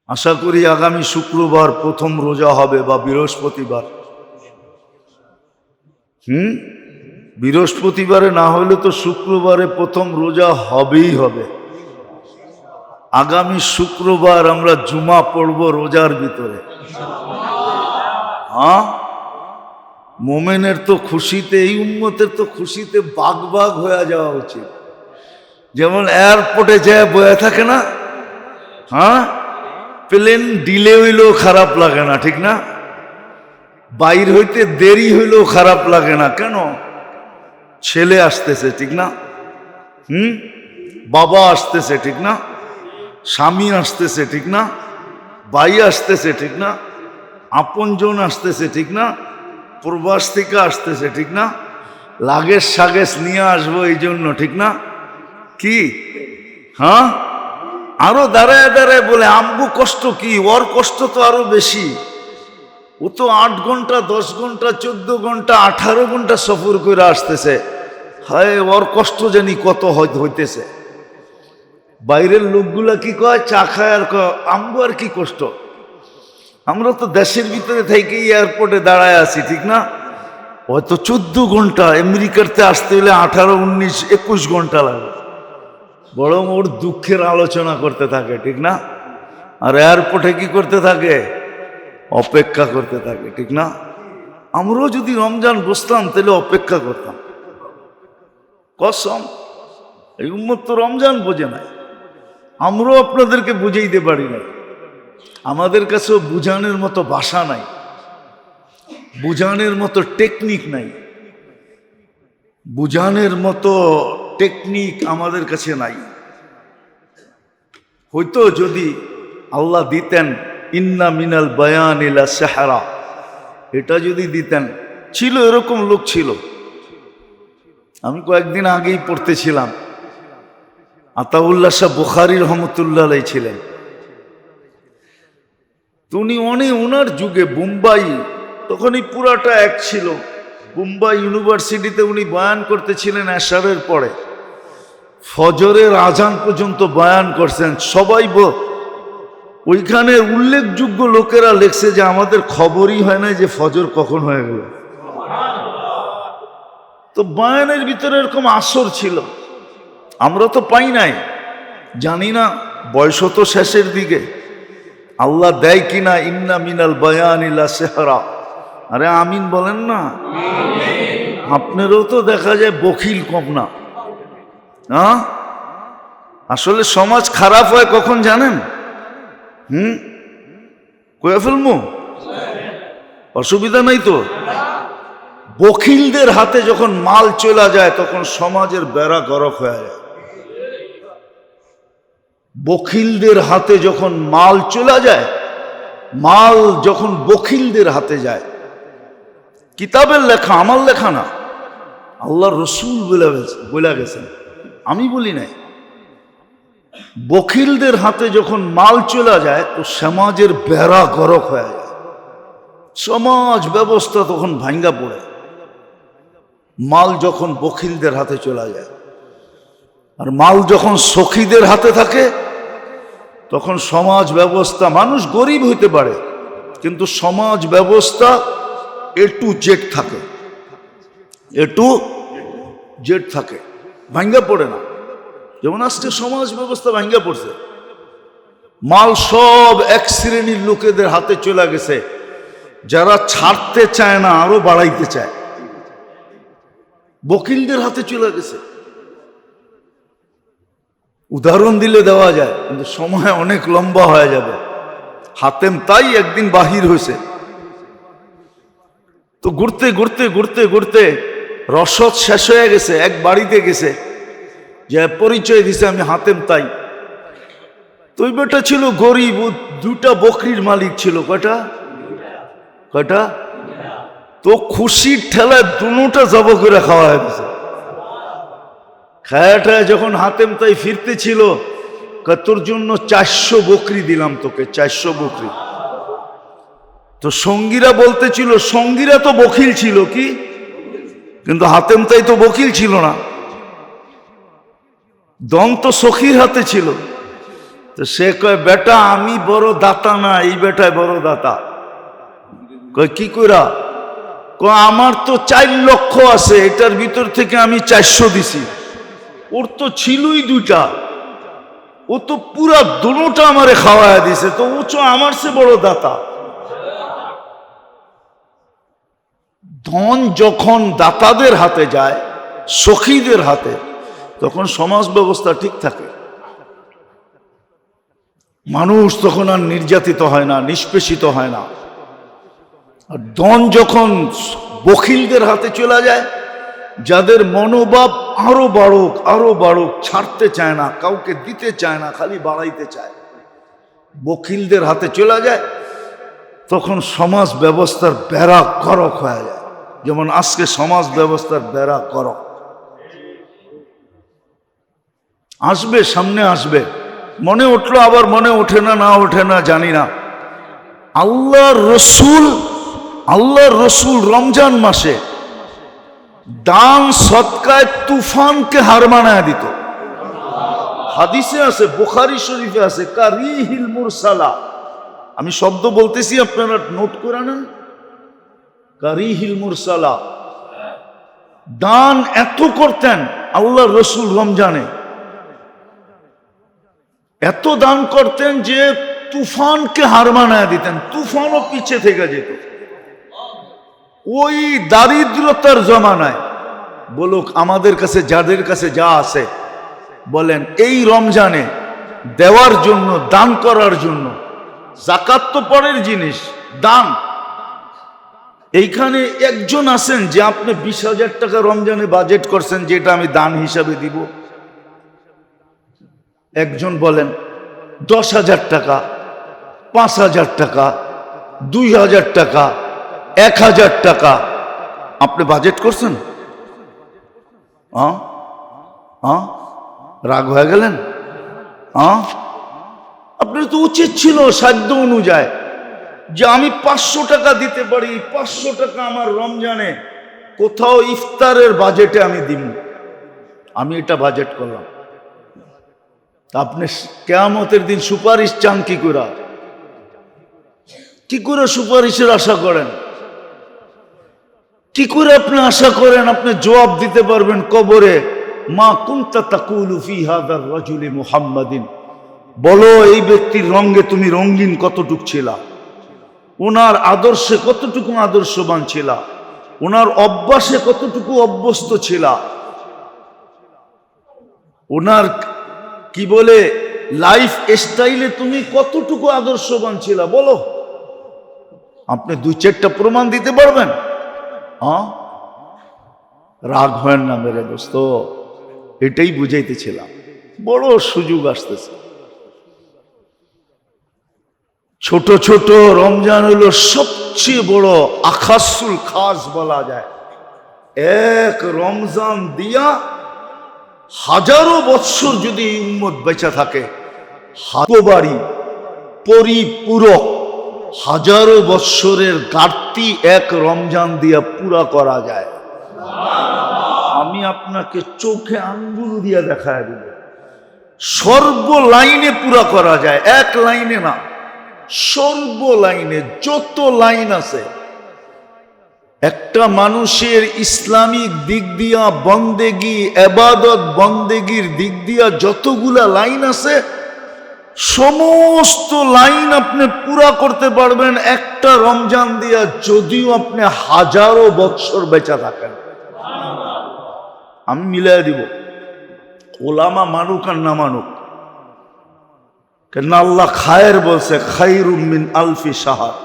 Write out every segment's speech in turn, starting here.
আশা করি আগামী শুক্রবার প্রথম রোজা হবে বা বৃহস্পতিবার। বৃহস্পতিবারে না হলে তো শুক্রবারে প্রথম রোজা হবেই হবে। আগামী শুক্রবার আমরা জুমা পড়ব রোজার ভিতরে। হ্যাঁ, মোমেনের তো খুশিতে, এই উম্মতের তো খুশিতে বাগ বাগ হয়ে যাওয়া উচিত। যেমন এয়ারপোর্টে যায় বয়ে থাকে না, হ্যাঁ, প্লেন ডিলে হইলেও খারাপ লাগে না, ঠিক না? বাইর হইতে দেরি হইলেও খারাপ লাগে না। কেন? ছেলে আসতেছে, ঠিক না? বাবা আসতেছে, ঠিক না? স্বামী আসতেছে, ঠিক না? ভাই আসতেছে, ঠিক না? আপনজন আসতেছে, ঠিক না? প্রবাস থেকে আসতেছে, ঠিক না? লাগেজ সাগেজ নিয়ে আসবো এই জন্য, ঠিক না? কি হ্যাঁ, আরো দাঁড়ায় দাঁড়ায় বলে আমগো কষ্ট কি, ওর কষ্ট তো আরো বেশি। ও তো 8 ঘন্টা 10 ঘন্টা 14 ঘন্টা 18 ঘন্টা সফর করে আসতেছে। হায়, ওর কষ্ট জানি কত হইতেছে। বাইরের লোকগুলা কি কয়, চা খায় আর কয় আমগো আর কি কষ্ট। আমরা তো দেশের ভিতরে থেকেই এয়ারপোর্টে দাঁড়ায় আছি, ঠিক না? হয়তো 14 ঘন্টা, আমেরিকাতে আসতে হলে 18 19 21 ঘন্টা লাগে। বরং ওর দুঃখের আলোচনা করতে থাকে, ঠিক না? আর এয়ারপোর্টে কি করতে থাকে? অপেক্ষা করতে থাকে, ঠিক না? আমরাও যদি রমজান বসতাম তাহলে অপেক্ষা করতাম। কসম, এই উম্মত তো রমজান বোঝে নাই। আমরাও আপনাদেরকে বুঝাইতে পারি না। আমাদের কাছেও বুঝানোর মতো ভাষা নাই, বুঝানোর মতো টেকনিক নাই, বুঝানোর মতো টেকনিক আমাদের কাছে নাই। হয়তো যদি আল্লাহ দিতেন ইন্না মিনাল বায়ান ইলা সাহরা, এটা যদি দিতেন, ছিল এরকম লোক ছিল। আমি কয়েকদিন আগেই পড়তেছিলাম, আতাউল্লাহ শাহ বুখারী রহমতুল্লাহ আলাইহি ছিলেন। তো উনি ওনার যুগে বোম্বাই, তখনই পুরাটা এক ছিল। বোম্বাই ইউনিভার্সিটিতে উনি বয়ান করতেছিলেন এশারের পরে, ফজরের আজান পর্যন্ত বয়ান করছেন। সবাই ওইখানে উল্লেখযোগ্য লোকেরা লেখছে যে আমাদের খবরই হয় না যে ফজর কখন হয়ে গেল। তো বয়ানের ভিতরে এরকম আসর ছিল, আমরা তো পাই নাই, জানি না। বয়স তো শেষের দিকে, আল্লাহ দেয় কিনা ইন্না মিনাল বায়ান ইলা সাহরা। আরে আমিন বলেন না। আপনারও তো দেখা যায় বখিল কম না। হ্যাঁ, আসলে সমাজ খারাপ হয় কখন জানেন? কয়ে ফেলবো, অসুবিধা নাই তো। বখিলদের হাতে যখন মাল চলে যায় তখন সমাজের বেড়া গরক হয়ে যায়। বখিলদের হাতে যখন মাল চলে যায়, মাল যখন বখিলদের হাতে যায়, কিতাবের লেখা, আমার লেখা না, আল্লাহর রসুল বলে গেছেন, আমি বলি নাই। বখিলদের হাতে যখন মাল চলে যায় তো সমাজের বেড়া গরক হয়ে যায়, সমাজ ব্যবস্থা তখন ভাঙ্গা পড়ে। মাল যখন বখিলদের হাতে চলে যায়, আর মাল যখন সখীদের হাতে থাকে তখন সমাজ ব্যবস্থা, মানুষ গরিব হইতে পারে কিন্তু সমাজ ব্যবস্থা A to Z থাকে, A to Z থাকে, ভাঙ্গা পড়ে না। যেমন আজকে সমাজ ব্যবস্থা ভাঙ্গা পড়ছে, মাল সব এক শ্রেণীর লোকেদের হাতে চলে গেছে, যারা ছাড়তে চায় না আরো বাড়াইতে চায়, বকিলদের হাতে চলে গেছে। উদাহরণ দিলে দেওয়া যায় কিন্তু সময় অনেক লম্বা হয়ে যাবে। হাতেম তাই একদিন বাহির হয়েছে, তো ঘুরতে ঘুরতে ঘুরতে ঘুরতে রসদ শেষ হয়ে গেছে। এক বাড়িতে গেছে, যে পরিচয় দিছে আমি হাতেম তাই। তো ওই বেটা ছিল গরিব, 2টা বকরির মালিক ছিল। কয়টা? তো খুশির ঠেলায় দুটা জব করে খাওয়া হয়ে গেছে। খায়াটায় যখন হাতেম তাই ফিরতে ছিল, তোর জন্য 400 বকরি দিলাম তোকে, 400 বকরি। তো সঙ্গীরা বলতেছিল, সঙ্গীরা তো বকিল ছিল কি, কিন্তু হাতেম তাই তো বকিল ছিল না, দন্ত সখীর হাতে ছিল। তো সে কয় বেটা আমি বড় দাতা না, এই বেটায় বড় দাতা। কয় কি কইরা? কয় আমার তো 4 লক্ষ আছে, এটার ভিতর থেকে আমি 400 দিছি। ওর তো ছিলই 2টা, ও তো পুরা দুটোটা আমারে খাওয়ায় দিছে, তো ও তো আমার চেয়ে বড় দাতা। ধন যখন দাতাদের হাতে যায়, সখীদের হাতে, তখন সমাজ ব্যবস্থা ঠিক থাকে। মানুষ তখন আর নির্যাতিত হয় না, নিষ্পেষিত হয় না। আর ধন যখন বখিলদের হাতে চলে যায়, যাদের মনোভাব আরো বাড়ুক, ছাড়তে চায় না, কাউকে দিতে চায় না, খালি বাড়াইতে চায়, বখিলদের হাতে চলে যায়, তখন সমাজ ব্যবস্থার বেড়া গরক হয়ে যায়। যেমন আজকে সমাজ ব্যবস্থার বেড়া গরক আসবে, সামনে আসবে, মনে উঠলো আবার মনে ওঠে না, না ওঠে না জানি না। আল্লাহর রসুল রমজান মাসে দান সদকায় তুফানকে হার মানায় দিত। হাদিসে আছে, বুখারী শরীফে আছে, কারিহিল মুরসালা। আমি শব্দ বলতেছি, আপনারা নোট করে নেন। কারিহিল মুরসালা, দান এত করতেন আল্লাহর রসুল রমজানে, এত দান করতেন যে তুফানকে হার মানায় দিতেন, তুফানও পিছে থেকে যেত। ওই দারিদ্রতার জমানায় বলুক, আমাদের কাছে যাদের কাছে যা আছে বলেন, এই রমজানে দেওয়ার জন্য, দান করার জন্য, যাকাত তো পরের জিনিস, দান। এইখানে একজন আছেন যে আপনি 20,000 টাকা রমজানে বাজেট করছেন, যেটা আমি দান হিসাবে দিব? একজন বলেন 10,000 টাকা, 5,000 টাকা, 2,000 টাকা, 1,000 টাকা আপনি বাজেট করছেন? রাগ হয়ে গেলেন? আপনার তো উচিত ছিল সাধ্য অনুযায়ী যে আমি 500 টাকা দিতে পারি, 500 টাকা আমার রমজানে কোথাও ইফতারের বাজেটে আমি দিব, আমি এটা বাজেট করলাম। আপনি কিয়ামতের দিন সুপারিশ চান কি করে সুপারিশের আশা করেন? কি করে আপনি আশা করেন আপনি জবাব দিতে পারবেন কবরে? মা কুনতা তাকুলু ফি হাযার রাজুলি মুহাম্মাদিন, বলো এই ব্যক্তির রঙে তুমি রঙিন কতটুক ছিলা, ওনার আদর্শে কতটুকু আদর্শবান ছিলা, ওনার অভ্যাসে কতটুকু অভ্যস্ত ছিলা, ওনার কি বলে লাইফ স্টাইলে তুমি কতটুকু আদর্শবান ছিলা, বলো। আপনি 2-4টা প্রমাণ দিতে পারবেন? রাগ হয় না মেরে দোস্ত, এটাই বুঝাইতেছিলাম। বড় সুযোগ আসতেছে। ছোট ছোট রমজান হলো সবচেয়ে বড় আখাসুল খাস বলা যায়। এক রমজান দিয়া হাজারো বৎসর যদি উম্মত বেঁচে থাকে, হাতবাড়ি পরিপূরক হাজারো বৎসরের ঘাটতি এক রমজান দিয়া পুরা করা যায়। আমি আপনাকে চোখে আঙ্গুল দিয়া দেখায় দিব, সর্ব লাইনে পুরা করা যায়, এক লাইনে না, সর্ব লাইনে যত লাইন আছে। একটা মানুষের ইসলামিক দিক দিয়া বন্দেগি, এবাদত বন্দেগির দিক দিয়া যতগুলা লাইন আছে, সমস্ত লাইন আপনি পুরা করতে পারবেন একটা রমজান দিয়া, যদিও আপনি হাজারো বৎসর বেঁচে থাকেন। আমি মিলাই দিব, ওলামা মানুক আর না মানুক। কেন আল্লাহ খায়ের বলছে, খায়রুম মিন আলফি শাহর।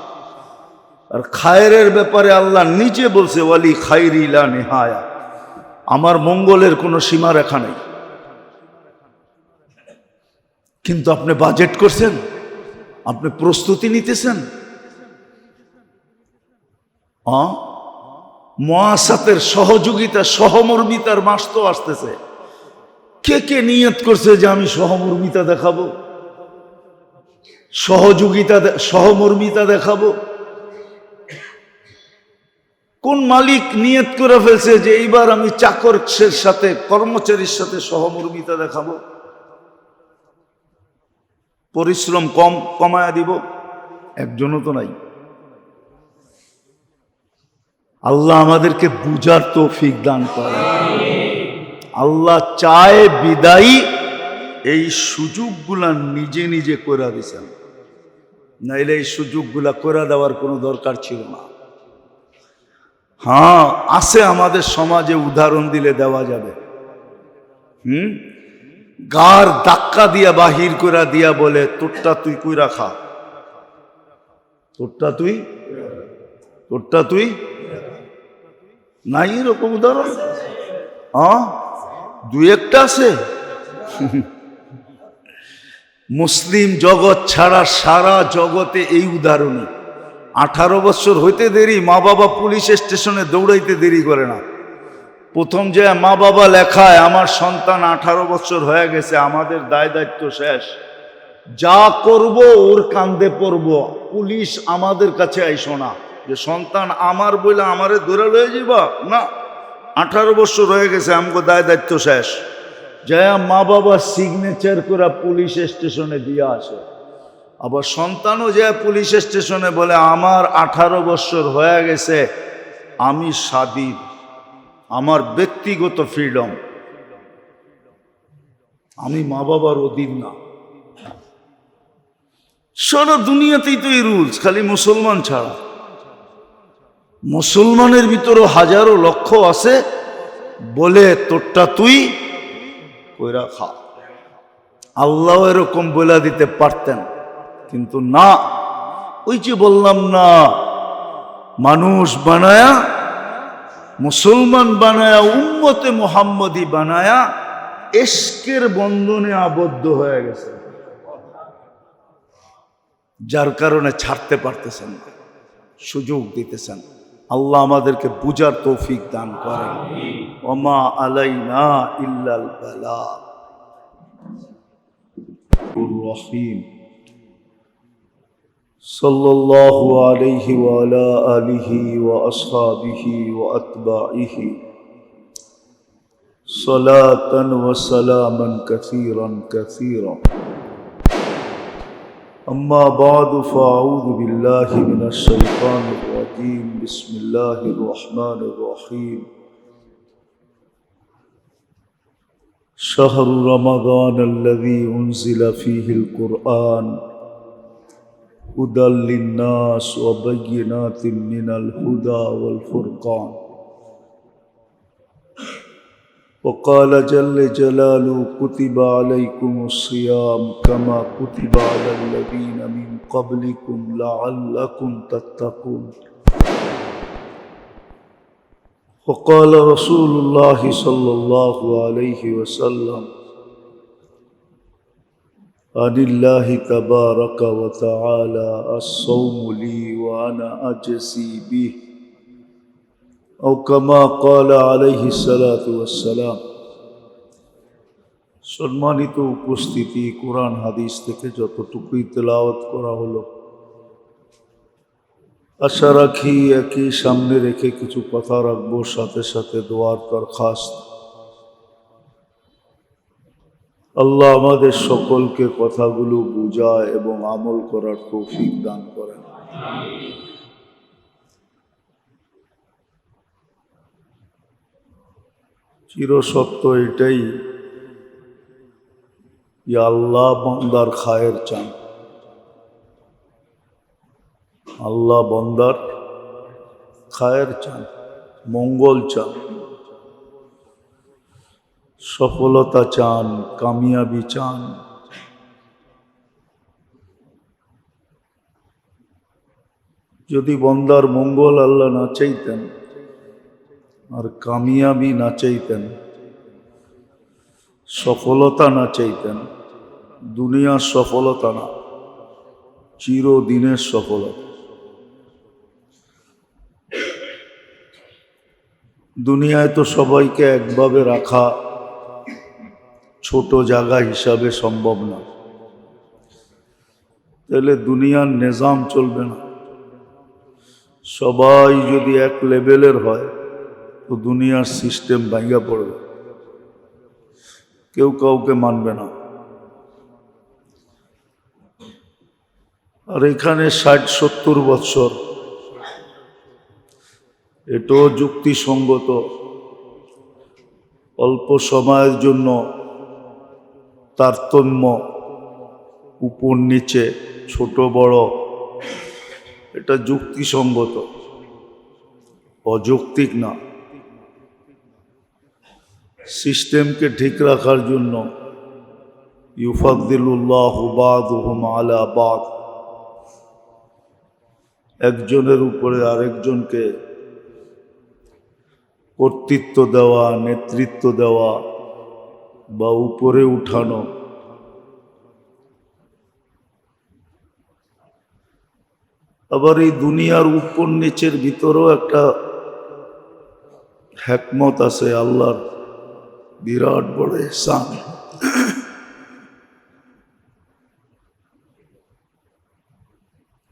আর খায়ের ব্যাপারে আল্লাহ নিজে বলছে, ওয়ালি খায়রি লা নিহায়া, আমার মঙ্গলের কোনো সীমা রেখা নেই। কিন্তু আপনি বাজেট করছেন, আপনি প্রস্তুতি নিতেছেন। মুআসাতের সহযোগিতা, সহমর্মিতার মাস তো আসতেছে। কে কে নিয়ত করছে যে আমি সহমর্মিতা দেখাবো, সহমর্মিতা দেখাবো? কোন মালিক নিয়ত করে ফেলছে যে এইবার আমি চাকরের সাথে, কর্মচারীর সাথে সহমর্মিতা দেখাবো? পরিশ্রম কমায়া দিব? একজনও তো নাই। আল্লাহ আমাদেরকে বুঝার তৌফিক দান করে। আল্লাহ চায় বিদায়ী এই সুযোগগুলা নিজে নিজে করে দিছেন, নাইলে এই সুযোগগুলা করে দেওয়ার কোনো দরকার ছিল না। হ্যাঁ, আছে আমাদের সমাজে, উদাহরণ দিলে দেওয়া যাবে। গার ধাক্কা দিয়া বাহির করে দিয়া বলে, তোরটা তুই কইরা খা, তোরটা তুই নাই? এরকম উদাহরণ দুই একটা আছে। মুসলিম জগৎ ছাড়া সারা জগতে এই উদাহরণই। 18 বছর হইতে দেরি, মা বাবা পুলিশ স্টেশনে দৌড়াইতে দেরি করে না। প্রথম যে মা বাবা লেখায় আমার সন্তান 18 বছর হয়ে গেছে, আমাদের দায় দায়িত্ব শেষ, যা করব ওর কান্দে পড়ব, পুলিশ আমাদের কাছে আইসো না যে সন্তান আমার বইলে আমারে ধরে লয়ে যাবা না। 18 বছর হয়ে গেছে, আমাকে দায় দায়িত্ব শেষ। যা মা বাবা সিগনেচার করে পুলিশ স্টেশনে দিয়ে আসে। আবার সন্তানও যায় পুলিশ স্টেশনে বলে, আমার 18 বছর হয়ে গেছে, আমি স্বাধীন, আমার ব্যক্তিগত ফ্রিডম, আমি মা বাবার অধীন না। সারা দুনিয়াতেই তো এই রুলস, খালি মুসলমান ছাড়া। মুসলমানের ভিতরও হাজারো লক্ষ আছে বলে, তোরটা তুই কইরা খা। আল্লাহ এরকম বলে দিতে পারতেন, কিন্তু না। ওই যে বললাম না, মানুষ বানায়া, মুসলমান বানায়া, উম্মতে মুহাম্মদী বানায়া ইশকের বন্ধনে আবদ্ধ হয়ে গেছে, যার কারণে ছাড়তে পারতেছেন না, সুযোগ দিতেছেন। আল্লাহ আমাদেরকে বুঝার তৌফিক দান করেন। ওমা আলাইনা ইল্লাল বালাগ। রহিম সাল্লাল্লাহু আলাইহি ওয়া আলা আলিহি ওয়া আসহাবিহি ওয়া আতবাইহি সালাতান ওয়া সালামান কাসীরান কাসীরা। أما بعد فأعوذ بالله من الشيطان الرجيم. بسم الله الرحمن الرحيم. شهر رمضان الذي أنزل فيه القرآن هدى للناس وبينات من الهدى والفرقان. وقال جل جلاله كتب عليكم الصيام كما كتب على الذين من قبلكم لعلكم تتقون. وقال رسول الله صلى الله عليه وسلم عن الله تبارك وتعالى الصوم لي وأنا أجزي به أو كما قال عليه الصلاة والسلام. সম্মানিত উপস্থিতি, কোরআন হাদিস থেকে যতটুকুই তেলাওয়াত করা হলো, আশা রাখি একই সামনে রেখে কিছু কথা রাখবো, সাথে সাথে দোয়ার দরখাস্ত। আল্লাহ আমাদের সকলকে কথাগুলো বুঝায় এবং আমল করার তৌফিক দান করেন। চিরসত্য এটাই, আল্লাহ বান্দার খায়ের চান। আল্লাহ বান্দার খায়ের চান, মঙ্গল চান, সফলতা চান, কামিয়াবি চান। যদি বান্দার মঙ্গল আল্লাহ না চাইতেন আর কামিয়াবি না চাইতেন, সফলতা না চাইতেন, দুনিয়ার সফলতা না, চিরদিনের সফলতা। দুনিয়ায় তো সবাইকে একভাবে রাখা ছোট জায়গা হিসাবে সম্ভব না, তাহলে দুনিয়ার নিজাম চলবে না। সবাই যদি এক লেভেলের হয় তো দুনিয়ার সিস্টেম ভাঙা পড়বে, কেউ কাউকে মানবে না। আর এখানে 60-70 বৎসর, এটাও যুক্তিসঙ্গত। অল্প সময়ের জন্য তারতম্য, উপর নিচে, ছোট বড়, এটা যুক্তিসঙ্গত, অযৌক্তিক না। সিস্টেমকে ঠিক রাখার জন্য ইউফাদ্দিলুল্লাহু বা'দুহুম আলা বা'দ, একজনের উপরে আরেকজনকে কর্তৃত্ব দেওয়া, নেতৃত্ব দেওয়া বা উপরে উঠানো, আবার এই দুনিয়ার উপর নিচের ভিতরেও একটা হিকমত আছে, আল্লাহর বিরাট বড় ইহসান।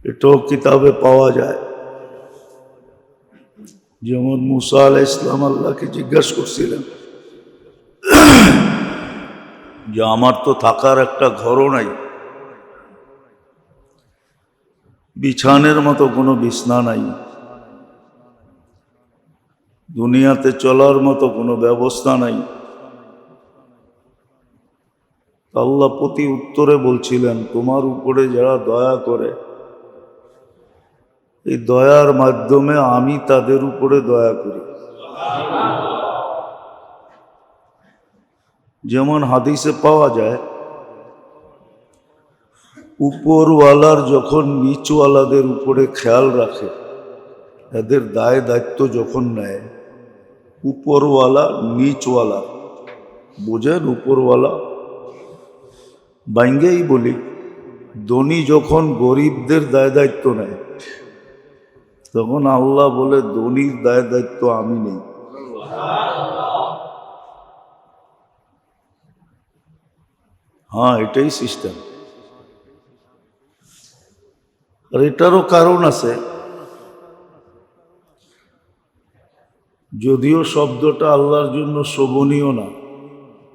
এটাও কিতাবে পাওয়া যায়। যেমন মুসা আলাইহিস সালাম আল্লাহকে জিজ্ঞাসা করছিলেন যে আমার তো থাকার একটা ঘরও নাই, বিছানের মতো কোনো বিছনা নাই, দুনিয়াতে চলার মতো কোনো ব্যবস্থা নাই। আল্লাহ প্রতি উত্তরে বলছিলেন, তোমার উপরে যারা দয়া করে, এই দয়ার মাধ্যমে আমি তাদের উপরে দয়া করি। যেমন হাদিসে পাওয়া যায়, উপরওয়ালার যখন নিচওয়ালাদের উপরে খেয়াল রাখে, এদের দায় দায়িত্ব যখন নেয়, উপরওয়ালা নিচওয়ালা, বোঝেন? উপরওয়ালা বাইঙ্গেই বলি, ধনী যখন গরিবদের দায় দায়িত্ব নেয়, তখন আল্লাহ বলে ধনীর দায় দায়িত্ব আমি নেই। হ্যাঁ, এটাই সিস্টেম। আর এটারও কারণ আছে, যদিও শব্দটা আল্লাহর জন্য শোভনীয় না,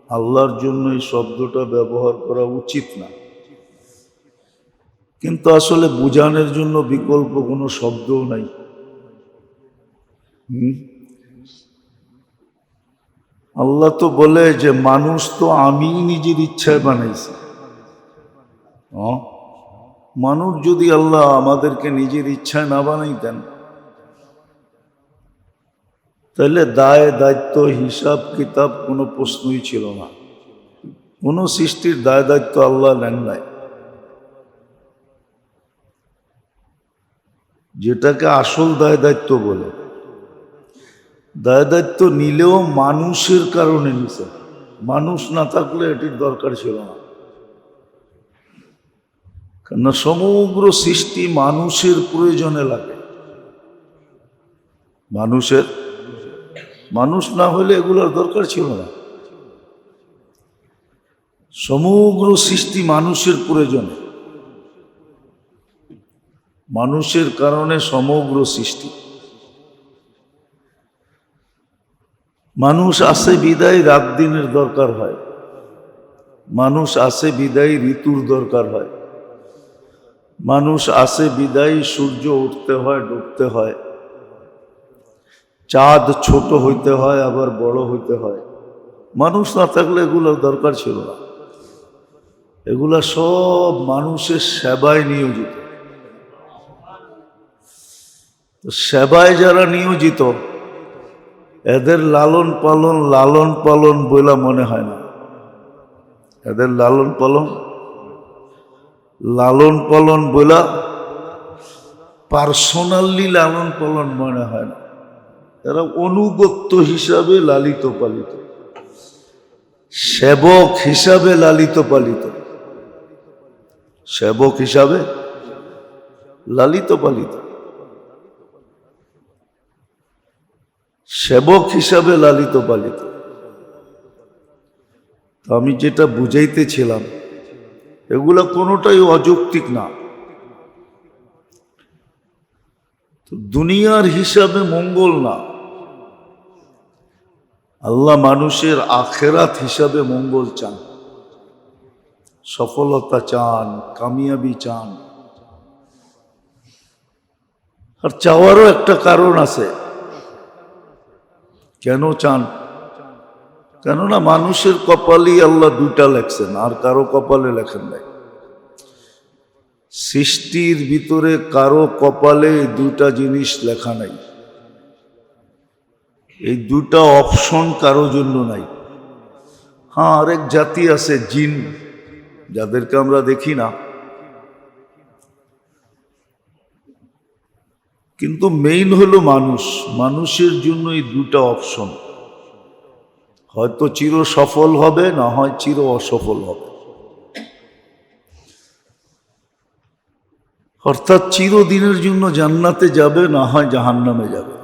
আল্লাহর জন্য এই শব্দটা ব্যবহার করা উচিত না, কিন্তু আসলে বুঝানোর জন্য বিকল্প কোনো শব্দও নাই। আল্লাহ তো বলে যে মানুষ তো আমি নিজের ইচ্ছায় বানাইছি। মানুষ যদি আল্লাহ আমাদেরকে নিজের ইচ্ছায় না বানাইতেন, তাহলে দায় দায়িত্ব হিসাব কিতাব কোনো প্রশ্নই ছিল না। কোনো সৃষ্টির দায় দায়িত্ব আল্লাহ নেন নাই। যেটাকে আসল দায় দায়িত্ব বলে, দায় দায়িত্ব নিলেও মানুষের কারণে নিছে। মানুষ না থাকলে এটির দরকার ছিল না, কেননা সমগ্র সৃষ্টি মানুষের প্রয়োজনে লাগে। মানুষ না হলে এগুলোর দরকার ছিল না। সমগ্র সৃষ্টি মানুষের প্রয়োজনে, মানুষের কারণে সমগ্র সৃষ্টি। মানুষ আসে বিদায় রাত দিনের দরকার হয়, মানুষ আসে বিদায় ঋতুর দরকার হয়, মানুষ আসে বিদায় সূর্য উঠতে হয়, ডুবতে হয়, চাঁদ ছোট হইতে হয়, আবার বড় হইতে হয়। মানুষ না থাকলে এগুলোর দরকার ছিল না। এগুলা সব মানুষের সেবায় নিয়োজিত। সেবায় যারা নিয়োজিত, এদের লালন পালন বইলা মনে হয় না। এদের লালন পালন বইলা পার্সোনালি লালন পালন মনে হয় না। এরা অনুগত্য হিসাবে লালিত পালিত, সেবক হিসাবে লালিত পালিত, সেবক হিসাবে লালিত পালিত, সেবক হিসাবে লালিত পালিত। আমি যেটা বুঝাইতেছিলাম, এগুলা কোনোটাই অযৌক্তিক না। দুনিয়ার হিসাবে মঙ্গল না, আল্লাহ মানুষের আখেরাত হিসাবে মঙ্গল চান, সফলতা চান, কামিয়াবি চান। আর চাওয়ারও একটা কারণ আছে। কেন চান? কেননা মানুষের কপালই আল্লাহ দুইটা লেখছেন, আর কারো কপালে লেখেন নাই। সৃষ্টির ভিতরে কারো কপালে দুইটা জিনিস লেখা নাই। এই দুটা অপশন কারো জন্য নাই। হ্যাঁ, আরেক জাতি আছে জিন, যাদেরকে আমরা দেখি না, কিন্তু মেইন হলো মানুষ। মানুষের জন্য এই দুটা অপশন, হয়তো চির সফল হবে, না হয় চির অসফল হবে। অর্থাৎ চিরদিনের জন্য জান্নাতে যাবে, না হয় জাহান্নামে যাবে।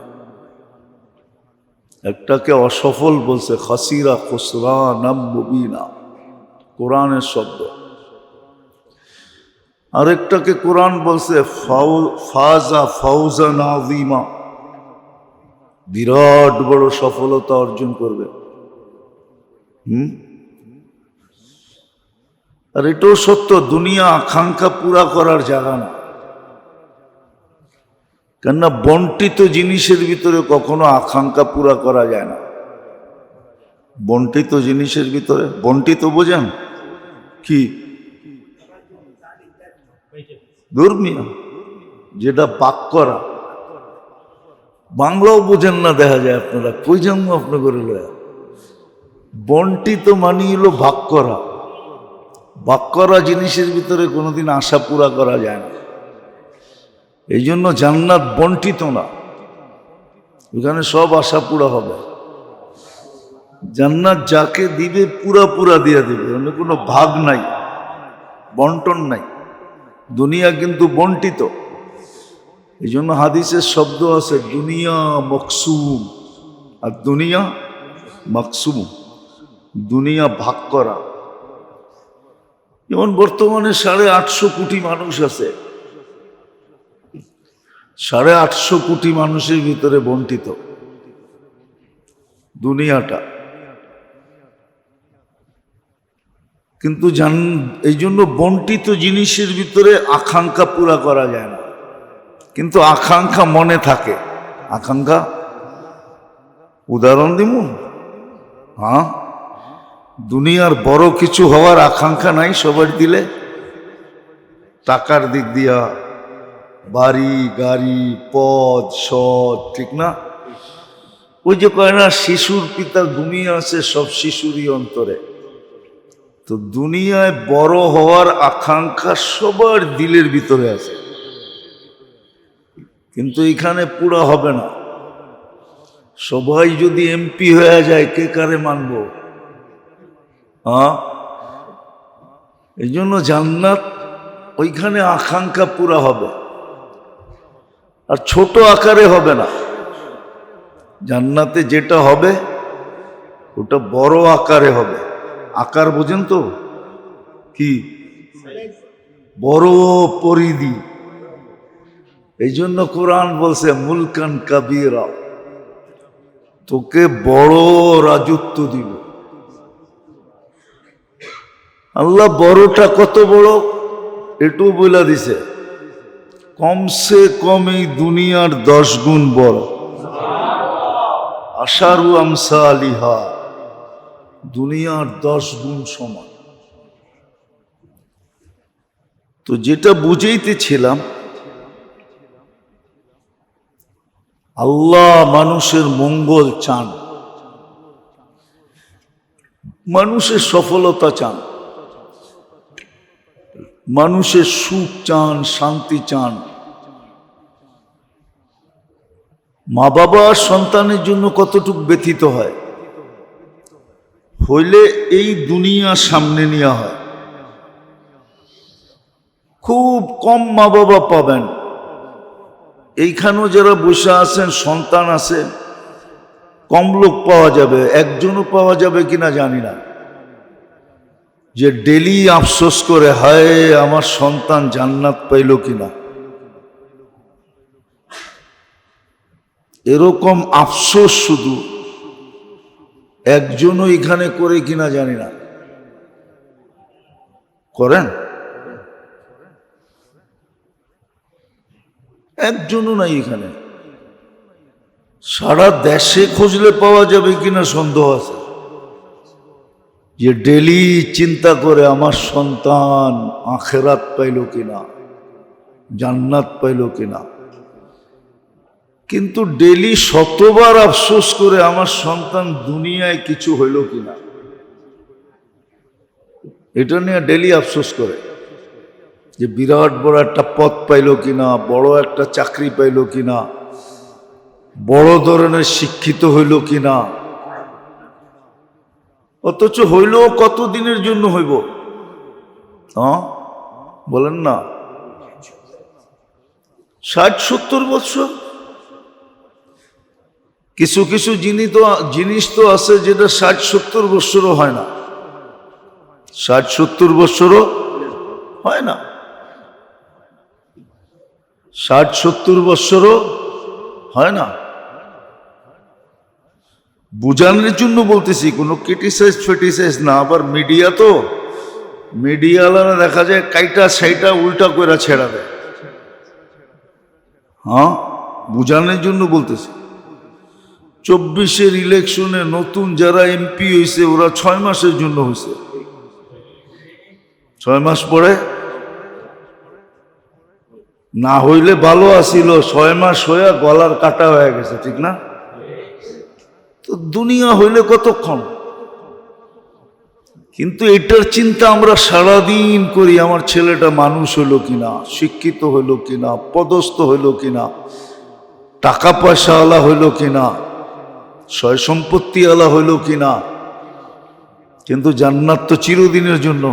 একটাকে অসফল বলছে খাসিরা খুসরানাম মুবিনা, কোরআনের শব্দ। আরেকটাকে কোরআন বলছে ফাজা ফাউজান আযীমা, বিরাট বড় সফলতা অর্জন করবে। আর এটাও সত্য, দুনিয়া আকাঙ্ক্ষা পুরা করার জায়গা না। কেননা বন্টিত জিনিসের ভিতরে কখনো আকাঙ্ক্ষা পুরা করা যায় না। বন্টিত জিনিসের ভিতরে, বন্টিত বোঝেন কি? ধর্মীয়, যেটা বাক করা। বাংলাও বোঝেন না দেখা যায় আপনারা, কই জানবো আপনি করে লয়া। বন্টিত মানি হলো ভাগ করা। ভাগ করা জিনিসের ভিতরে কোনোদিন আশা পুরা করা যায় না। এই জন্য জান্নাত বন্টিত না, ওখানে সব আশা পুরা হবে। জান্নাত যাকে দিবে পুরা পুরা দিয়ে দিবে, অন্য কোনো ভাগ নাই, বন্টন নাই। দুনিয়া কিন্তু বন্টিত। এই জন্য হাদিসের শব্দ আছে দুনিয়া মকসুম আর দুনিয়া মাকসুম, দুনিয়া ভাগ করা। যেমন বর্তমানে 850 কোটি মানুষ আছে, 850 কোটি মানুষের ভিতরে বন্টিত দুনিয়াটা। কিন্তু এই জন্য বন্টিত জিনিসের ভিতরে আকাঙ্ক্ষা পুরা করা যায় না, কিন্তু আকাঙ্ক্ষা মনে থাকে। আকাঙ্ক্ষা উদাহরণ দিব। হ্যাঁ, দুনিয়ার বড় কিছু হওয়ার আকাঙ্ক্ষা নাই সবার দিলে? টাকার দিক দিয়া, বাড়ি গাড়ি পদ সদ, ঠিক না? ওই যে কয় না, শিশুর পিতা ঘুমিয়ে আছে সব শিশুরই অন্তরে। তো দুনিয়ায় বড় হওয়ার আকাঙ্ক্ষা সবার দিলের ভিতরে আছে, কিন্তু এখানে পুরা হবে না। সবাই যদি এমপি হয়ে যায়, কে কারে মানব? হ্যাঁ, এই জন্য জান্নাত ওইখানে আকাঙ্ক্ষা পুরা হবে, আর ছোট আকারে হবে না। জান্নাতে যেটা হবে ওটা বড় আকারে হবে। আকার বোঝেন তো কি? বড় পরিধি। এই জন্য কোরআন বলছে মুলকান কাবীরা, তোকে বড় রাজত্ব দিব। আল্লাহ বড়টা কত বড় এটু বলে দিছে, কমসে কম এই দুনিয়ার 10 গুণ বড়। আশারু আমসালিহা, দুনিয়ার 10 গুণ সমান। তো যেটা বুঝাইতেছিলাম, আল্লাহ মানুষের মঙ্গল চান, মানুষের সফলতা চান, মানুষের সুখ চান, শান্তি চান। মা বাবা সন্তানের জন্য কতটুকু ব্যথিত হয়, হইলে এই দুনিয়া সামনে নেওয়া হয়। খুব কম মা বাবা পাবেন, এইখানেও যারা বসে আছেন সন্তান আছে, কম লোক পাওয়া যাবে, একজনও পাওয়া যাবে কিনা জানি না, যে ডেলি আফসোস করে হায় আমার সন্তান জান্নাত পাইল কিনা। এরকম আফসোস শুধু একজনও এখানে করে কিনা জানি না। করেন? একজনও নাই এখানে। সারা দেশে খুঁজলে পাওয়া যাবে কিনা সন্দেহ আছে, যে ডেলি চিন্তা করে আমার সন্তান আখেরাত পাইল কিনা, জান্নাত পাইল কিনা। কিন্তু ডেলি শতবার আফসোস করে আমার সন্তান দুনিয়ায় কিছু হইল কিনা, এটা নিয়ে ডেলি আফসোস করে যে বিরাট বড় একটা পদ পাইল কিনা, বড় একটা চাকরি পাইল কিনা, বড় ধরনের শিক্ষিত হইল কিনা। অথচ হইল কত দিনের জন্য হইব? হ্যাঁ বলেন না, 60-70 বছর। কিছু কিছু জিনিস তো আছে যেটা 60-70 বছরও হয় না, 60-70 বছরও হয় না, 60-70 বছরও হয় না। বুঝানোর জন্য বলতেছি, কোনো ক্রিটিসাইজ ফেটিসাইজ না। আবার মিডিয়া তো, মিডিয়াওয়ালারা দেখা যায় কাইটা সাইটা উল্টা করে ছেড়া দেয়। হ্যাঁ বুঝানোর জন্য বলতেছি। 24-এর ইলেকশনে নতুন যারা এমপি হয়েছে ওরা 6 মাসের জন্য হয়েছে, 6 মাস পরে না হইলে ভালো আসিল, 6 মাস হয়ে গলার কাটা হয়ে গেছে, ঠিক না? তো দুনিয়া হইলে কতক্ষণ? কিন্তু এটার চিন্তা আমরা সারাদিন করি, আমার ছেলেটা মানুষ হইল কিনা, শিক্ষিত হইল কিনা, পদস্থ হইল কিনা, টাকা পয়সা আলা হইল কিনা, সয় সম্পত্তি আলা হইল কিনা। কিন্তু জান্নাত তো চিরদিনের জন্য।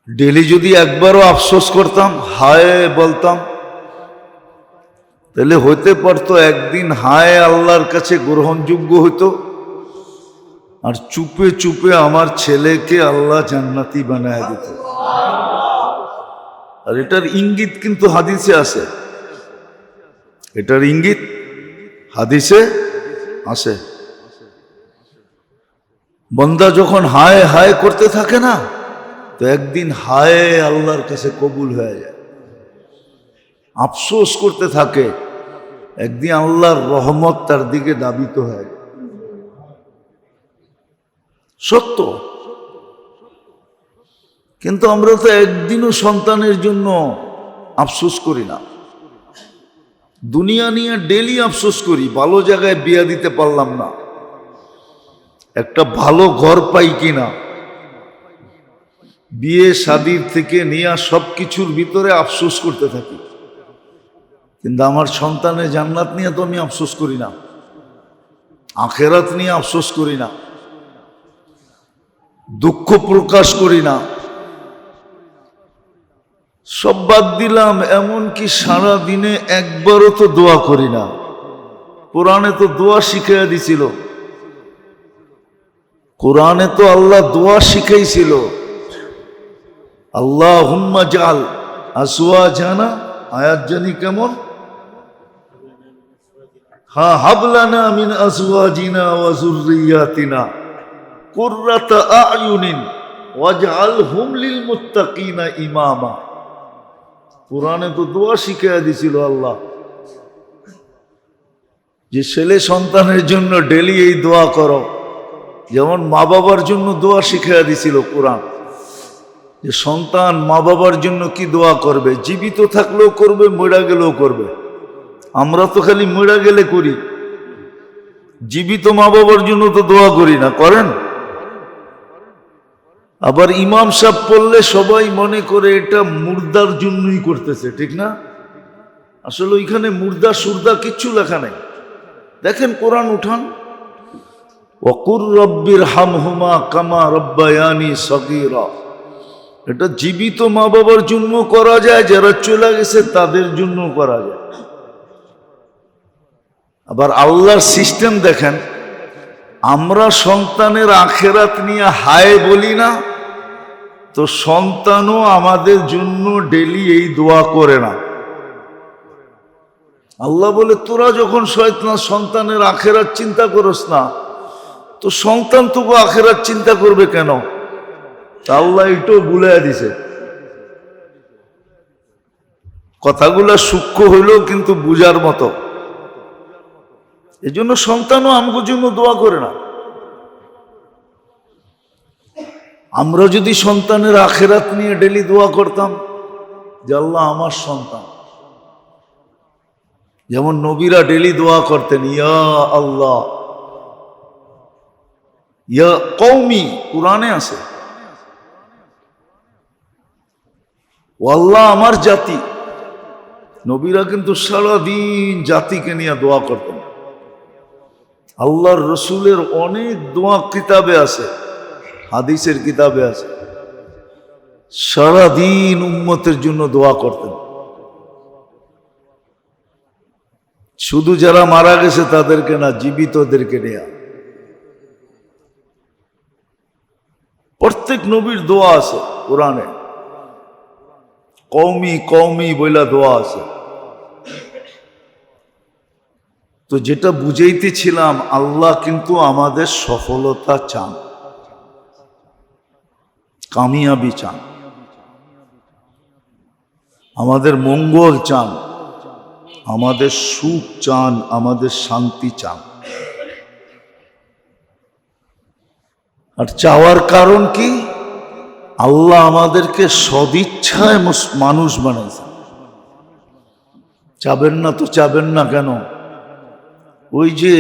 ডেলি যদি একবারও আফসোস করতাম, হায় বলতাম, তাহলে হইতে পারতো একদিন হায় আল্লাহর কাছে গ্রহণযোগ্য হইতো, আর চুপে চুপে আমার ছেলেকে আল্লাহ জান্নাতি বানায় দিত। আর এটার ইঙ্গিত কিন্তু হাদিসে আছে, এটার ইঙ্গিত হাদিসে আছে। বন্দা যখন হায় হায় করতে থাকে না, তো একদিন হায় আল্লাহর কাছে কবুল হয়ে যায়। আফসোস করতে থাকে, একদিন আল্লাহর রহমত তার দিকে দাবিত হয়। সত্য। কিন্তু আমরা তো একদিনও সন্তানের জন্য আফসোস করি না। দুনিয়া নিয়ে ডেলি আফসোস করি, ভালো জায়গায় বিয়া দিতে পারলাম না, একটা ভালো ঘর পাই কিনা, বিয়ে শাদীর থেকে নিয়ে সবকিছুর ভিতরে আফসোস করতে থাকি। কিন্তু আমার সন্তানের জান্নাত নিয়ে তো আমি আফসোস করি না, আখেরাত নিয়ে আফসোস করি না, দুঃখ প্রকাশ করি না। সব বাদ দিলাম, এমনকি সারা দিনে একবারও তো দোয়া করি না। কোরআনে তো দোয়া শিখাইয়া দিছিল, কোরআনে তো আল্লাহ দোয়া শিখাইছিল, আল্লাহুম্মা জাল আসওয়াজানা, আয়াত জানি কেমন, হ্যাঁ, হাবলানা মিন আসওয়াজিনা ওয়া যুররিয়াতিনা কুররাতা আয়ুনিন ওয়াজআলহুম লিল মুত্তাকিনা ইমামা। কোরআনে তো দোয়া শিখাইয়া দিছিল আল্লাহ, যে ছেলে সন্তানের জন্য ডেলি এই দোয়া করো। যেমন মা বাবার জন্য দোয়া শিখাইয়া দিছিল কোরআন, যে সন্তান মা বাবার জন্য কি দোয়া করবে, জীবিত থাকলেও করবে, মরে গেলেও করবে। আমরা তো খালি মরে গেলে করি, জীবিত মা বাবার জন্য তো দোয়া করি না, করেন? আবার ইমাম সাহেব পড়লে সবাই মনে করে এটা মুর্দার জন্যই করতেছে, ঠিক না? আসলে ওইখানে মুর্দা সুরদা কিচ্ছু লেখা নেই। দেখেন কোরআন উঠান, ওয়াকুর রব্বির হামহুমা কামা রব্বায়ানি সগীরা। এটা জীবিত মা বাবার জন্য করা যায়, যারা চলে গেছে তাদের জন্য করা যায়। আবার আল্লাহর সিস্টেম দেখেন, আমরা সন্তানের আখেরাত নিয়ে হায় বলি না, তো সন্তানও আমাদের জন্য ডেলি এই দোয়া করে না। আল্লাহ বলে, তোরা যখন সন্তানের আখেরাত চিন্তা করস না, তো সন্তান তোকে আখেরাত চিন্তা করবে কেন? আল্লাহ এটাও বুলাইয়া দিছে। কথাগুলো সূক্ষ্ম হইলেও কিন্তু বুঝার মতো। এজন্য সন্তানও আমগো জন্য দোয়া করে না। আমরা যদি সন্তানের আখিরাত নিয়ে ডেলি দোয়া করতাম যে আল্লাহ আমার সন্তান, যেমন নবীরা ডেলি দোয়া করতেন, ইয়া আল্লাহ ইয়া কওমি, কুরআনে আছে, ও আল্লাহ আমার জাতি। নবীরা কিন্তু সারাদিন জাতিকে নিয়ে দোয়া করতেন। আল্লাহর রসুলের অনেক দোয়া কিতাবে আছে, হাদিসের কিতাবে আছে, সারাদিন উম্মতের জন্য দোয়া করতেন। শুধু যারা মারা গেছে তাদেরকে না, জীবিতদেরকে নেয়া। প্রত্যেক নবীর দোয়া আছে কোরআনে, কওমি কওমি বইলা দোয়া আছে। তো যেটা বুঝাইতেছিলাম, আল্লাহ কিন্তু আমাদের সফলতা চান, কামিয়াবি চান, আমাদের মঙ্গল চান, আমাদের সুখ চান, আমাদের শান্তি চান। আর চাওয়ার কারণ কি? আল্লাহ আমাদেরকে সদিচ্ছায় মানুষ বানাইছেন। চাবেন না তো চাবেন না কেন? ওই যে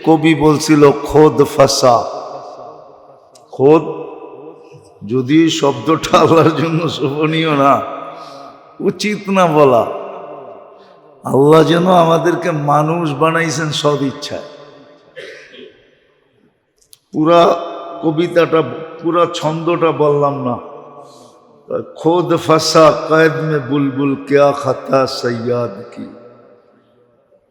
কবি বলছিল, খোদ ফাসা, খোদ, যদি শব্দটা আল্লাহর জন্য শোভনীয় না, উচিত না বলা। আল্লাহ যেন আমাদেরকে মানুষ বানাইছেন সদিচ্ছায়। পুরা কবিতাটা, পুরা ছন্দটা বললাম না। খোদ ফাসা कैद में बुलबुल क्या खता सैयाद की,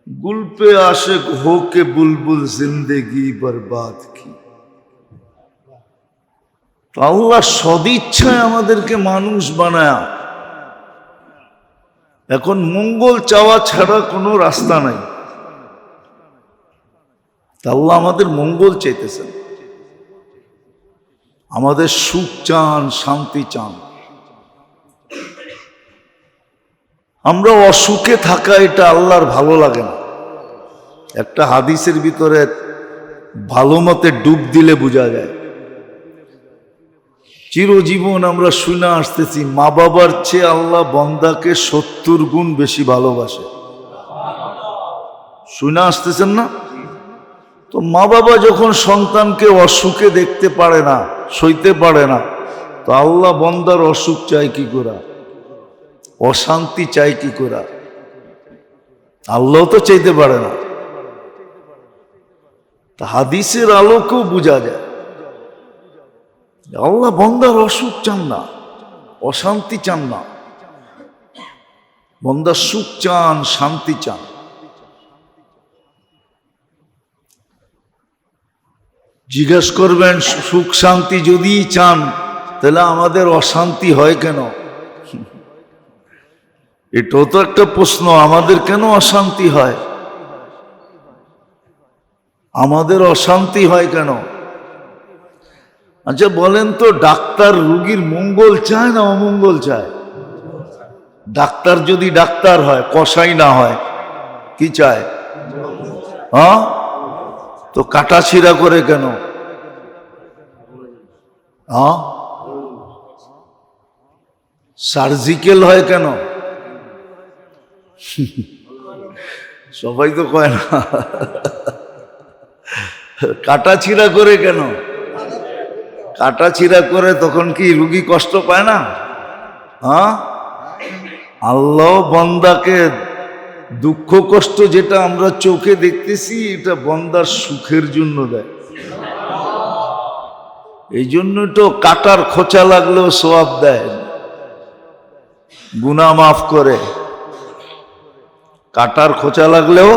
गुल पे आशिक हो के बुलबुल जिंदगी बर्बाद की। তো আল্লাহ সদিচ্ছায় আমাদেরকে মানুষ বানায়া। এখন মঙ্গল চাওয়া ছাড়া কোনো রাস্তা নাই। আল্লাহ আমাদের মঙ্গল চাইতেছেন, আমাদের সুখ চান, শান্তি চান। আমরা অসুখে থাকা, এটা আল্লাহর ভালো লাগে না। একটা হাদিসের ভিতরে ভালো মতে ডুব দিলে বোঝা যায়। চিরজীবন আমরা শুনে আসতেছি, মা বাবার চেয়ে আল্লাহ বন্দাকে 70 গুণ বেশি ভালোবাসে। শুনে আসতেছেন না? তো মা বাবা যখন সন্তানকে অসুখে দেখতে পারে না, সইতে পারে না, তো আল্লাহ বন্দার অসুখ চাই কি করে, অশান্তি চাই কি করে? আল্লাহ তো চাইতে পারে না। তা হাদিসের আলোকেও বোঝা যায় আল্লাহ বন্দার অসুখ চান না, অশান্তি চান না। বন্দার সুখ চান, শান্তি চান। জিজ্ঞেস করবেন, সুখ শান্তি যদি চান তাহলে আমাদের অশান্তি হয় কেন? এটাও তো একটা প্রশ্ন, আমাদের কেন অশান্তি হয়? আমাদের অশান্তি হয় কেন? আচ্ছা বলেন তো, ডাক্তার রোগীর মঙ্গল চায় না অমঙ্গল চায়? ডাক্তার যদি ডাক্তার হয়, কসাই না হয়, কি চায়? হ্যাঁ, তো কাটা ছিঁড়া করে কেন? হ্যাঁ, সার্জিক্যাল হয় কেন? সবাই তো কয় না। কাটা ছিঁড়া করে কেন? কাটা ছিঁড়া করে তখন কি রুগী কষ্ট পায় না? হ্যাঁ, আল্লাহ বন্দাকে দুঃখ কষ্ট যেটা আমরা চোখে দেখতেছি, এটা বন্দার সুখের জন্য দেয়। এই জন্য তো কাটার খোঁচা লাগলেও সওয়াব দেয়, গুনাহ মাফ করে। কাটার খোঁচা লাগলেও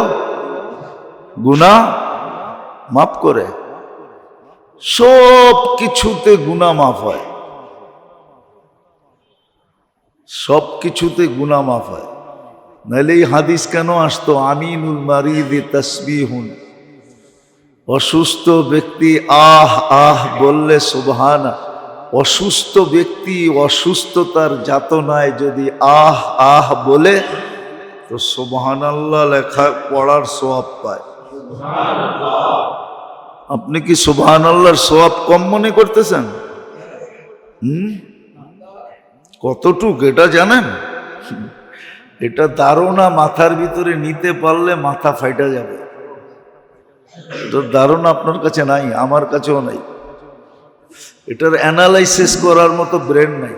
গুনাহ মাফ করে। সব কিছুতে গুনাহ মাফ হয়, সব কিছুতে গুনাহ মাফ হয়। নাহলে এই হাদিস কেন আসতো? আমিনুল মারিদি তাসবিহুন, অসুস্থ ব্যক্তি আহ আহ বললে সুবহানা। অসুস্থ ব্যক্তি অসুস্থতার যাতনায় যদি আহ আহ বলে তো সুবহানাল্লাহ লেখা পড়ার সওয়াব পায়। আপনি কি সুবহানাল্লাহর সওয়াব কম মনে করতেছেন? কতটুক এটা জানেন? এটা ধারণা মাথার ভিতরে নিতে পারলে মাথা ফাইটা যাবে। এটার ধারণা আপনার কাছে নাই, আমার কাছেও নাই। এটার অ্যানালাইসিস করার মতো ব্রেন নাই।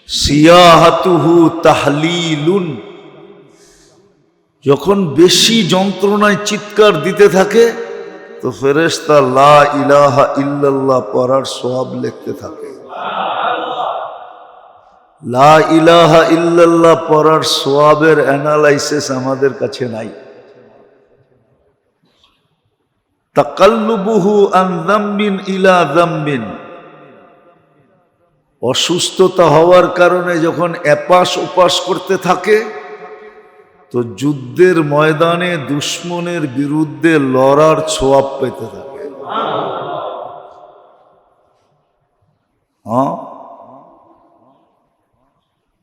সিয়াহাতুহু তাহলিলুন, যখন বেশি যন্ত্রণায় চিৎকার দিতে থাকে তো ফেরেশতা লা ইলাহা ইল্লাল্লাহ পড়ার সওয়াব লিখতে থাকে। লা ইলাহা ইল্লাল্লাহ পড়ার সওয়াবের অ্যানালাইসিস আমাদের কাছে নাই। তাকাল্লুবুহু আন যামবিন ইলা যামবিন, অসুস্থতা হওয়ার কারণে যখন এপাশ ওপাশ করতে থাকে তো যুদ্ধের ময়দানে দুশমনের বিরুদ্ধে লড়ার ছোয়াব পেতে থাকে।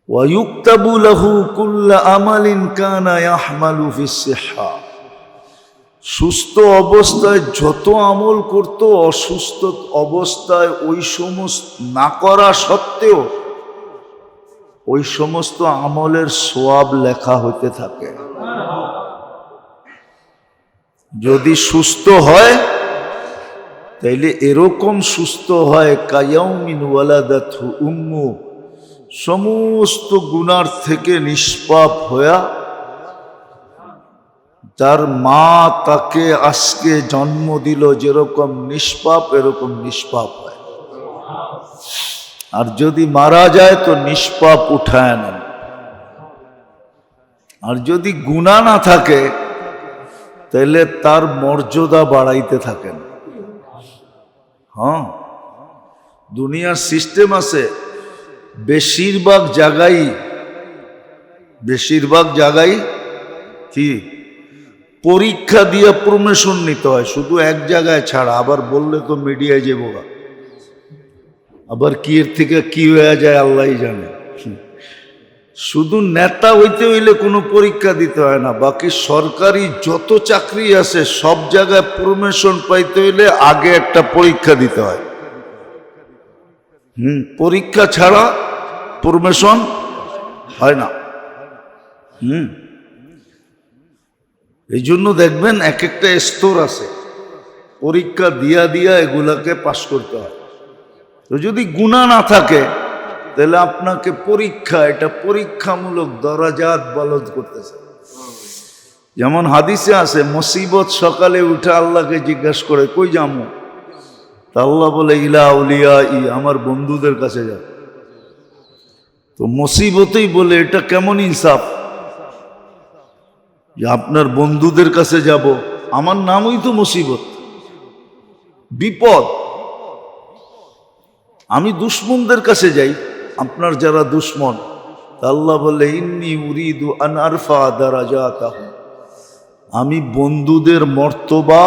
ওয়ায়ুক্তাবু লাহু কুল্লা আমালিন কানা ইয়াহমালু ফিস সিহহা, সুস্থ অবস্থায় যত আমল করত অসুস্থ অবস্থায় ওই সমস্ত না করা সত্ত্বেও ওই সমস্ত আমলের সওয়াব লেখা হতে থাকে। যদি সুস্থ হয় তাইলে এরকম সুস্থ হয় কায়াউমিন ওয়ালাদাতহু উম্মু, সমস্ত গুনার থেকে নিষ্পাপ হইয়া তার মা তাকে আজকে জন্ম দিল যেরকম নিষ্পাপ এরকম নিষ্পাপ হয়। আর যদি মারা যায় তো নিষ্পাপ উঠায় নেন। আর যদি গুনাহ না থাকে তাহলে তার মর্যাদা বাড়াইতে থাকেন। দুনিয়ার সিস্টেম আছে, বেশিরভাগ জায়গায় কি পরীক্ষা দিয়ে প্রমোশন নিতে হয়, শুধু এক জায়গায় ছাড়া। আবার বললে তো মিডিয়ায় যে বোকা, আবার কি এর থেকে কি হয়ে যায় আল্লাহই জানে। শুধু নেতা হইতে হইলে কোনো পরীক্ষা দিতে হয় না, বাকি সরকারি যত চাকরি আছে সব জায়গায় প্রমোশন পাইতে হইলে আগে একটা পরীক্ষা দিতে হয়। পরীক্ষা ছাড়া প্রমোশন হয় না। এই জন্য দেখবেন এক একটা স্তর আছে, পরীক্ষা দিয়া দিয়া এগুলাকে পাশ করতে হয়। তো যদি গুনাহ না থাকে তাহলে আপনাকে পরীক্ষা, এটা পরীক্ষামূলক দরাজাত বলদ করতেছে। যেমন হাদিসে আছে, মুসিবত সকালে উঠে আল্লাহকে জিজ্ঞাসা করে কই যামু, তা আল্লাহ বলে ইলা আউলিয়া ই, আমার বন্ধুদের কাছে যাও। তো মুসিবতেই বলে এটা কেমন ইনসাফ যে আপনার বন্ধুদের কাছে যাব? আমার নামই তো মুসিবত, বিপদ। আমি দুশমনদের কাছে যাই, আপনার যারা দুশমন, আল্লাহ বলে ইন্নী উরিদু আন আরফা দারাজাতাহুম, আমি বন্ধুদের মর্তবা,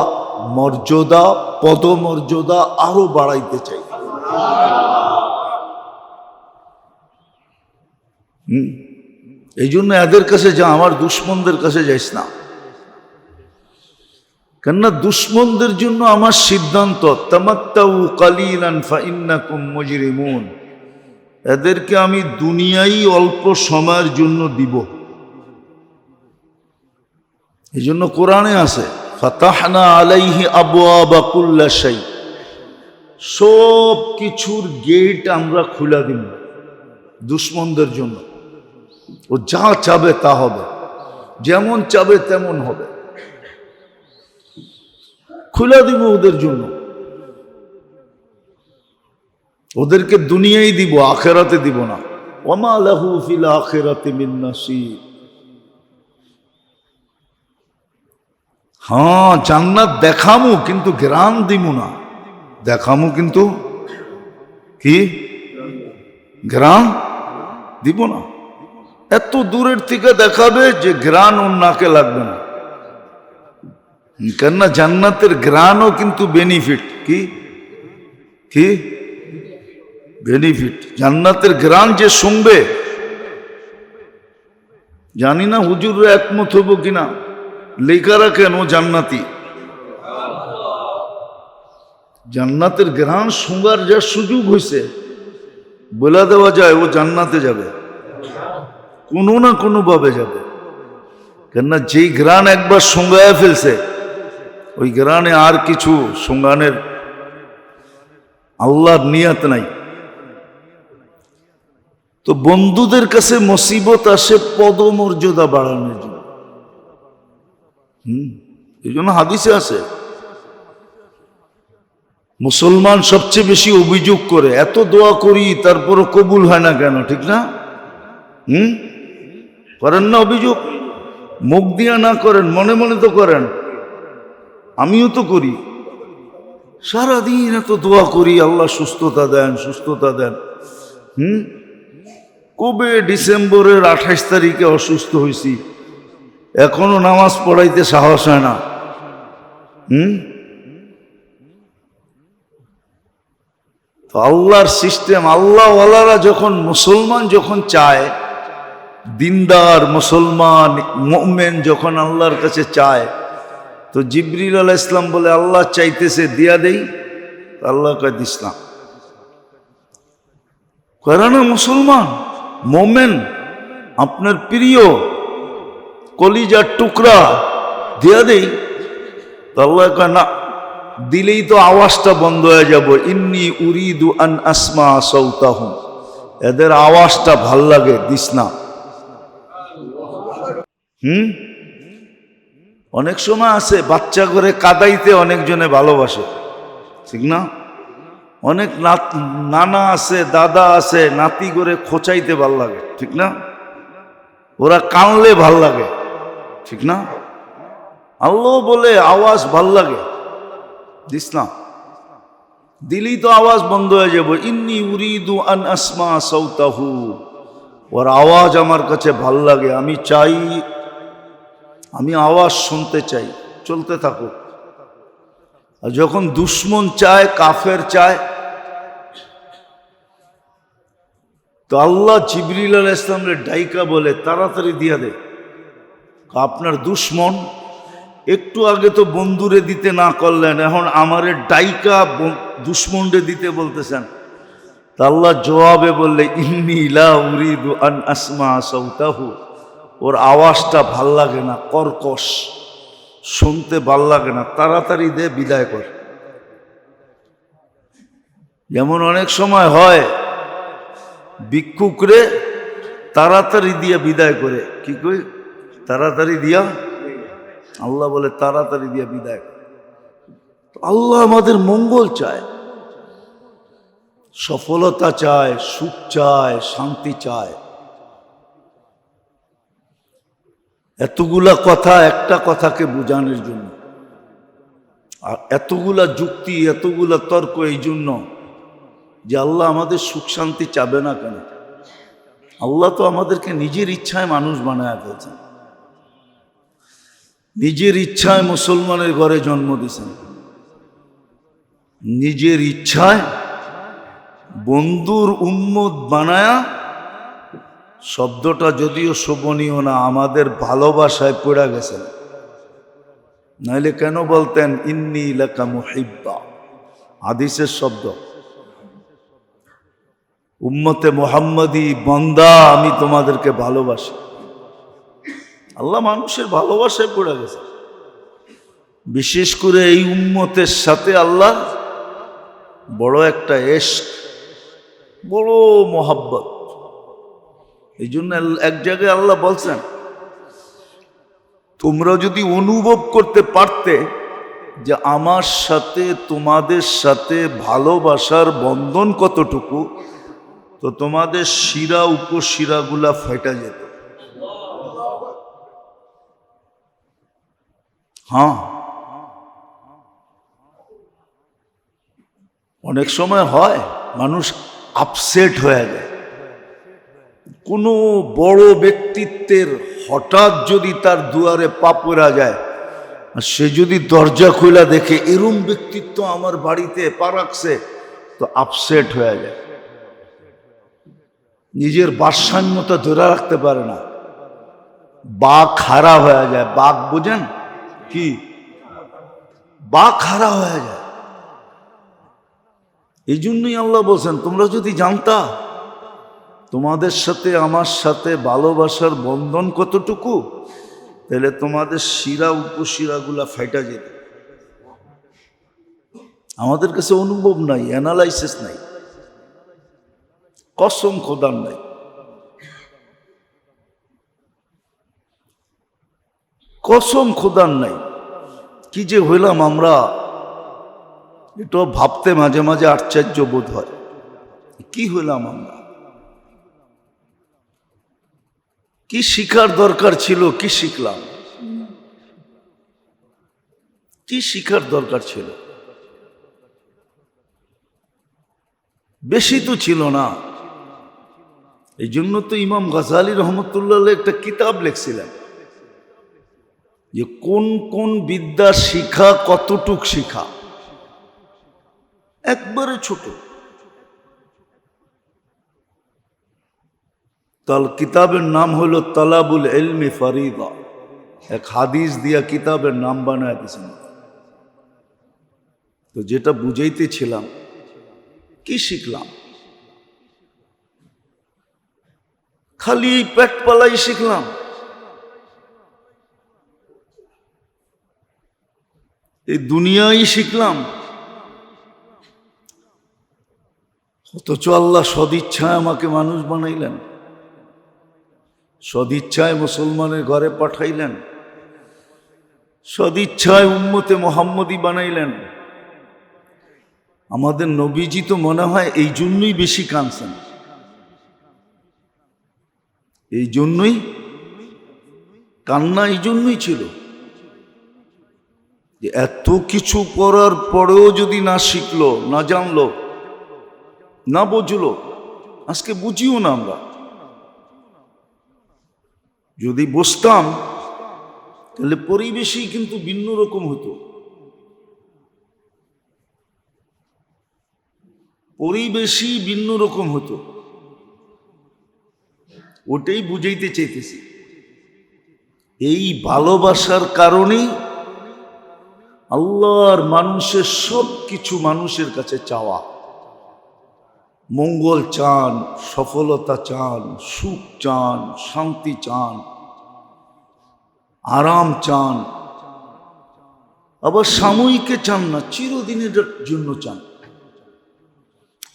মর্যাদা, পদমর্যাদা আরো বাড়াইতে চাই। এই জন্য এদের কাছে যা, আমার দুশমনদের কাছে যাইস না। কেননা দুশমনদের জন্য আমার সিদ্ধান্ত তামাত্তাউ কালিলান ফাইন্নাকুম মুজরিমুন, এদেরকে আমি দুনিয়াই অল্প সময়ের জন্য দিব। এই জন্য কোরআনে আছে ফাতাহনা আলাইহি আবওয়াবা কুল্লা শাই, সব কিছুর গেট আমরা খুলে দিব দুশমনদের জন্য। ও যা চাবে তা হবে, যেমন চাবে তেমন হবে, খুলে দিব ওদের জন্য। ওদেরকে দুনিয়ায় দিব, আখিরাতে দিব না। ওমা লাহু ফিল আখিরাতি মিন নাসিব। জান্নাত দেখামু কিন্তু ঘ্রাণ দিমু না, দেখামু কিন্তু কি ঘ্রাণ দিব না। এত দূরের থেকে দেখাবে যে ঘ্রাণ ওর নাকে লাগবে না। কেননা জান্নাতের ঘ্রাণও কিন্তু বেনিফিট। কি কি বেনিফিট? জান্নাতের ঘ্রাণ যে শুনবে জানি না হুজুররা একমত হবো কিনা, লেখারা কেন জান্নাতি? জান্নাতের ঘ্রাণ শুঙ্গার যার সুযোগ হয়েছে, বলে দেওয়া যায় ও জান্নাতে যাবে, কোনো না কোনো ভাবে যাবে। কেননা যেই ঘ্রাণ একবার শুঙ্গায় ফেলছে, ওই ঘ্রাণে আর কিছু শুঙ্গানের আল্লাহর নিয়ত নাই। তো বন্ধুদের কাছে মুসিবত আসে পদমর্যাদা বাড়ানোর জন্য। এই জন্য হাদিসে আছে, মুসলমান সবচেয়ে বেশি অভিযোগ করে, এত দোয়া করি তারপরও কবুল হয় না কেন, ঠিক না? করেন না অভিযোগ? মুখ দিয়া না করেন, মনে মনে তো করেন, আমিও তো করি। সারাদিন এত দোয়া করি, আল্লাহ সুস্থতা দেন, সুস্থতা দেন। কবে ডিসেম্বরের 28 তারিখে অসুস্থ হয়েছি, এখনো নামাজ পড়াইতে সাহস হয় না। তো আল্লাহর সিস্টেম, আল্লাহওয়ালারা যখন, মুসলমান যখন চায়, দিনদার মুসলমান মুমিন যখন আল্লাহর কাছে চায়, তো জিবরিল আলাইহিস সালাম বলে আল্লাহ চাইতেছে দিয়া দেই, আল্লাহ কয় দিস না। করে না মুসলমান মুমিন আপনার প্রিয় কলিজার টুকরা, দিয়া দেই, তো আল্লাহ কয় না, দিলেই তো আওয়াজটা বন্ধ হয়ে যাব। ইন্নী উরিদু আন আসমা সাউতাহুম, এদের আওয়াজটা ভাল লাগে, দিস না। অনেক সময় আছে বাচ্চা করে কাদাইতে অনেকজনে ভালোবাসে, ঠিক না? অনেক নানা আছে, দাদা আছে, নাতি করে খোঁচাইতে ভাল লাগে, ঠিক না? ওরা কানলে ভাল লাগে, ঠিক না? আল্লাহ বলে আওয়াজ ভাল লাগে, দিস না। দিলেই তো আওয়াজ বন্ধ হয়ে যাব। ইন্নী উরিদু আন আসমা সাউতাহু, ওর আওয়াজ আমার কাছে ভাল লাগে, আমি চাই, আমি আওয়াজ শুনতে চাই, চলতে থাকুক। আর যখন দুশ্মন চায়, কাফের চায়, তো আল্লাহ জিবরিল আলাইহিস সালামের ডাইকা বলে তাড়াতাড়ি দিয়া দে। আপনার দুশ্মন একটু আগে তো বন্ধুরে দিতে না করলেন, এখন আমারে ডাইকা দুশ্মনরে দিতে বলতেছেন। তা আল্লাহ জবাবে বললে ইন্নী লা উরিদু আন আসমা সাউতাহু, ওর আওয়াজটা ভাল লাগে না, কর্কশ, শুনতে ভাল লাগে না, তাড়াতাড়ি দে, বিদায় কর। যেমন অনেক সময় হয় ভিক্ষুকরে তাড়াতাড়ি দিয়া বিদায় করে, কি কই, তাড়াতাড়ি দিয়া, আল্লাহ বলে তাড়াতাড়ি দিয়া বিদায় করে। আল্লাহ আমাদের মঙ্গল চায়, সফলতা চায়, সুখ চায়, শান্তি চায়। এতগুলা কথা একটা কথাকে বোঝানোর জন্য, আর এতগুলা যুক্তি, এতগুলা তর্ক এই জন্য যে আল্লাহ আমাদের সুখ শান্তি চাবে না কেন? আল্লাহ তো আমাদেরকে নিজের ইচ্ছায় মানুষ বানায় ফেলছেন, নিজের ইচ্ছায় মুসলমানের ঘরে জন্ম দিয়েছেন, নিজের ইচ্ছায় বন্ধুর উম্মত বানায়া, শব্দটা যদিও শোভনীয় না, আমাদের ভালোবাসায় পড়ে গেছেন। নাইলে কেন বলতেন ইন্নী লাকা মুহিব্বা, হাদিসের শব্দ, উম্মতে মুহাম্মাদি বান্দা, আমি তোমাদেরকে ভালোবাসি। আল্লাহ মানুষের ভালোবাসায় পড়ে গেছে। বিশেষ করে এই উম্মতের সাথে আল্লাহ বড় একটা ইশক, বড় মোহাব্বত। এই জন্য এক জায়গায় আল্লাহ বলছেন, তোমরা যদি অনুভব করতে পারতে যে আমার সাথে তোমাদের সাথে ভালোবাসার বন্ধন কতটুকু, তো তোমাদের শিরা উপশিরাগুলা ফেটে যেত। হ্যাঁ, অনেক সময় হয় মানুষ আপসেট হয়ে যায়, কোনো বড় ব্যক্তিত্বের হঠাৎ যদি তার দুয়ারে পা পড়া যায়, আর সে যদি দরজা খোলা দেখে এরম ব্যক্তিত্ব আমার বাড়িতে পা রাখছে, তো আপসেট হয়ে যায়, নিজের ভারসাম্যতা ধরে রাখতে পারে না। বাঘ হারা হয়ে যায়। বাঘ বোঝেন কি? বাঘ হারা হয়ে যায়। এই জন্যই আল্লাহ বলছেন, তোমরা যদি জানতা তোমাদের সাথে আমার সাথে ভালোবাসার বন্ধন কতটুকু, তাহলে তোমাদের শিরা উপশিরাগুলা ফাইটা যেত। আমাদের কাছে অনুভব নাই, অ্যানালাইসিস নাই, কসম খোদার নাই। কসম খোদার নাই। কি যে হইলাম আমরা, এটা ভাবতে মাঝে মাঝে আশ্চর্য বোধ হয়। কি হইলাম আমরা? কি শিখার দরকার ছিল, কি শিখলাম? কি শিখার দরকার ছিল? বেশি তো ছিল না। এই জন্য তো ইমাম গাজালি রহমতুল্লাহ একটা কিতাব লিখছিলেন যে কোন কোন বিদ্যা শিখা, কতটুক শিখা। একবারে ছোট। তাল কিতাবের নাম হলো তালাবুল ইলমি ফরিদা। এক হাদিস দিয়া কিতাবের নাম বানায় দিয়েছেন। তো যেটা বুঝাইতেছিলাম, কি শিখলাম? খালি পেট পালাই শিখলাম। এই দুনিয়াই শিখলাম। অথচ আল্লাহ সদিচ্ছায় আমাকে মানুষ বানাইলেন, সদিচ্ছায় মুসলমানের ঘরে পাঠাইলেন, সদিচ্ছায় উম্মতে মুহাম্মদী বানাইলেন। আমাদের নবীজি তো মনে হয় এই জন্যই বেশি কাঁদছেন। এই জন্যই কান্না, এই জন্যই ছিল যে এত কিছু করার পরেও যদি না শিখলো, না জানলো, না বুঝলো। আজকে বুঝিও না আমরা। যদি বুঝতাম তাহলে পরিবেশই কিন্তু ভিন্ন রকম হতো। পরিবেশই ভিন্ন রকম হতো। ওটাই বুঝাইতে চাইতেছি। এই ভালোবাসার কারণেই আল্লাহর মানুষের সব কিছু মানুষের কাছে চাওয়া। মঙ্গল চান, সফলতা চান, সুখ চান, শান্তি চান, আরাম চান। আবার সাময়িকে চান না, চিরদিনের জন্য চান।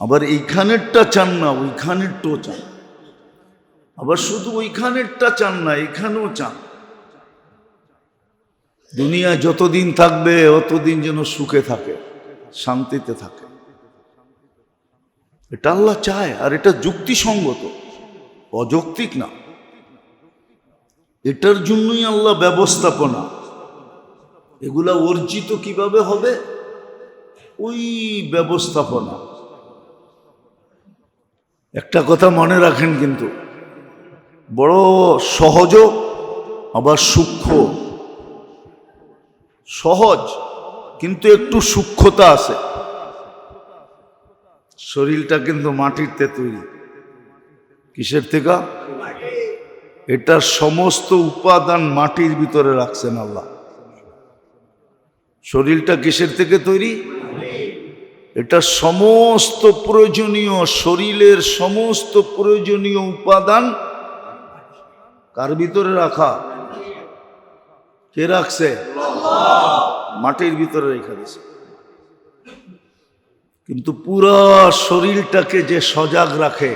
আবার এইখানেরটা চান না, ওইখানেরটাও চান। আবার শুধু ওইখানেরটা চান না, এখানেও চান। দুনিয়ায় যতদিন থাকবে অতদিন যেন সুখে থাকে, শান্তিতে থাকে। এটা আল্লাহ চায়, আর এটা যুক্তিসঙ্গত, অযৌক্তিক না। এটার জন্যই আল্লাহ ব্যবস্থাপনা। এগুলা অর্জিত কিভাবে হবে? ওই ব্যবস্থাপনা। একটা কথা মনে রাখেন কিন্তু, বড় সহজ আবার সূক্ষ্ম। সহজ কিন্তু একটু সূক্ষ্মতা আছে। শরীরটা কিন্তু মাটিরতে তৈরি। কিসের থেকে? এটার সমস্ত উপাদান মাটির ভিতরে রাখছেন আল্লাহ। শরীরটা কিসের থেকে তৈরি? এটা সমস্ত প্রয়োজনীয়, শরীরের সমস্ত প্রয়োজনীয় উপাদান কার ভিতরে রাখা? কে রাখছে? মাটির ভিতরে রেখে দিয়েছে। কিন্তু পুরা শরীরটাকে যে সজাগ রাখে,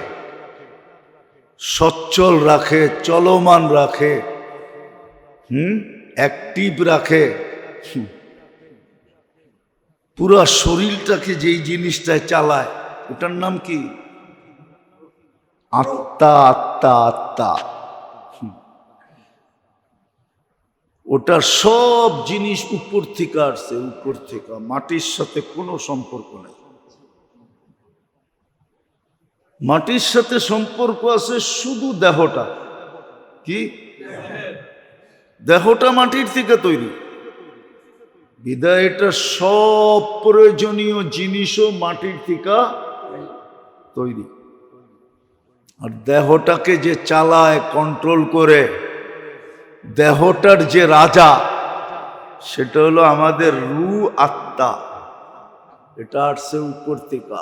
সচ্ছল রাখে, চলমান রাখে, অ্যাক্টিভ রাখে, পুরা শরীরটাকে যেই জিনিসটায় চালায়, ওটার নাম কি? আত্মা। আত্মা, আত্মা। ওটার সব জিনিস উপর থেকে আসছে, উপর থেকে। মাটির সাথে কোনো সম্পর্ক নেই। মাটির সাথে সম্পর্ক আছে শুধু দেহটা। কি? দেহটা মাটির থেকে তৈরি। বিদায় এটা সব প্রয়োজনীয় জিনিসও মাটির থেকে তৈরি। আর দেহটাকে যে চালায়, কন্ট্রোল করে, দেহটার যে রাজা সেটা হলো আমাদের রূহ, আত্মা। এটা আসছে উপর থেকে।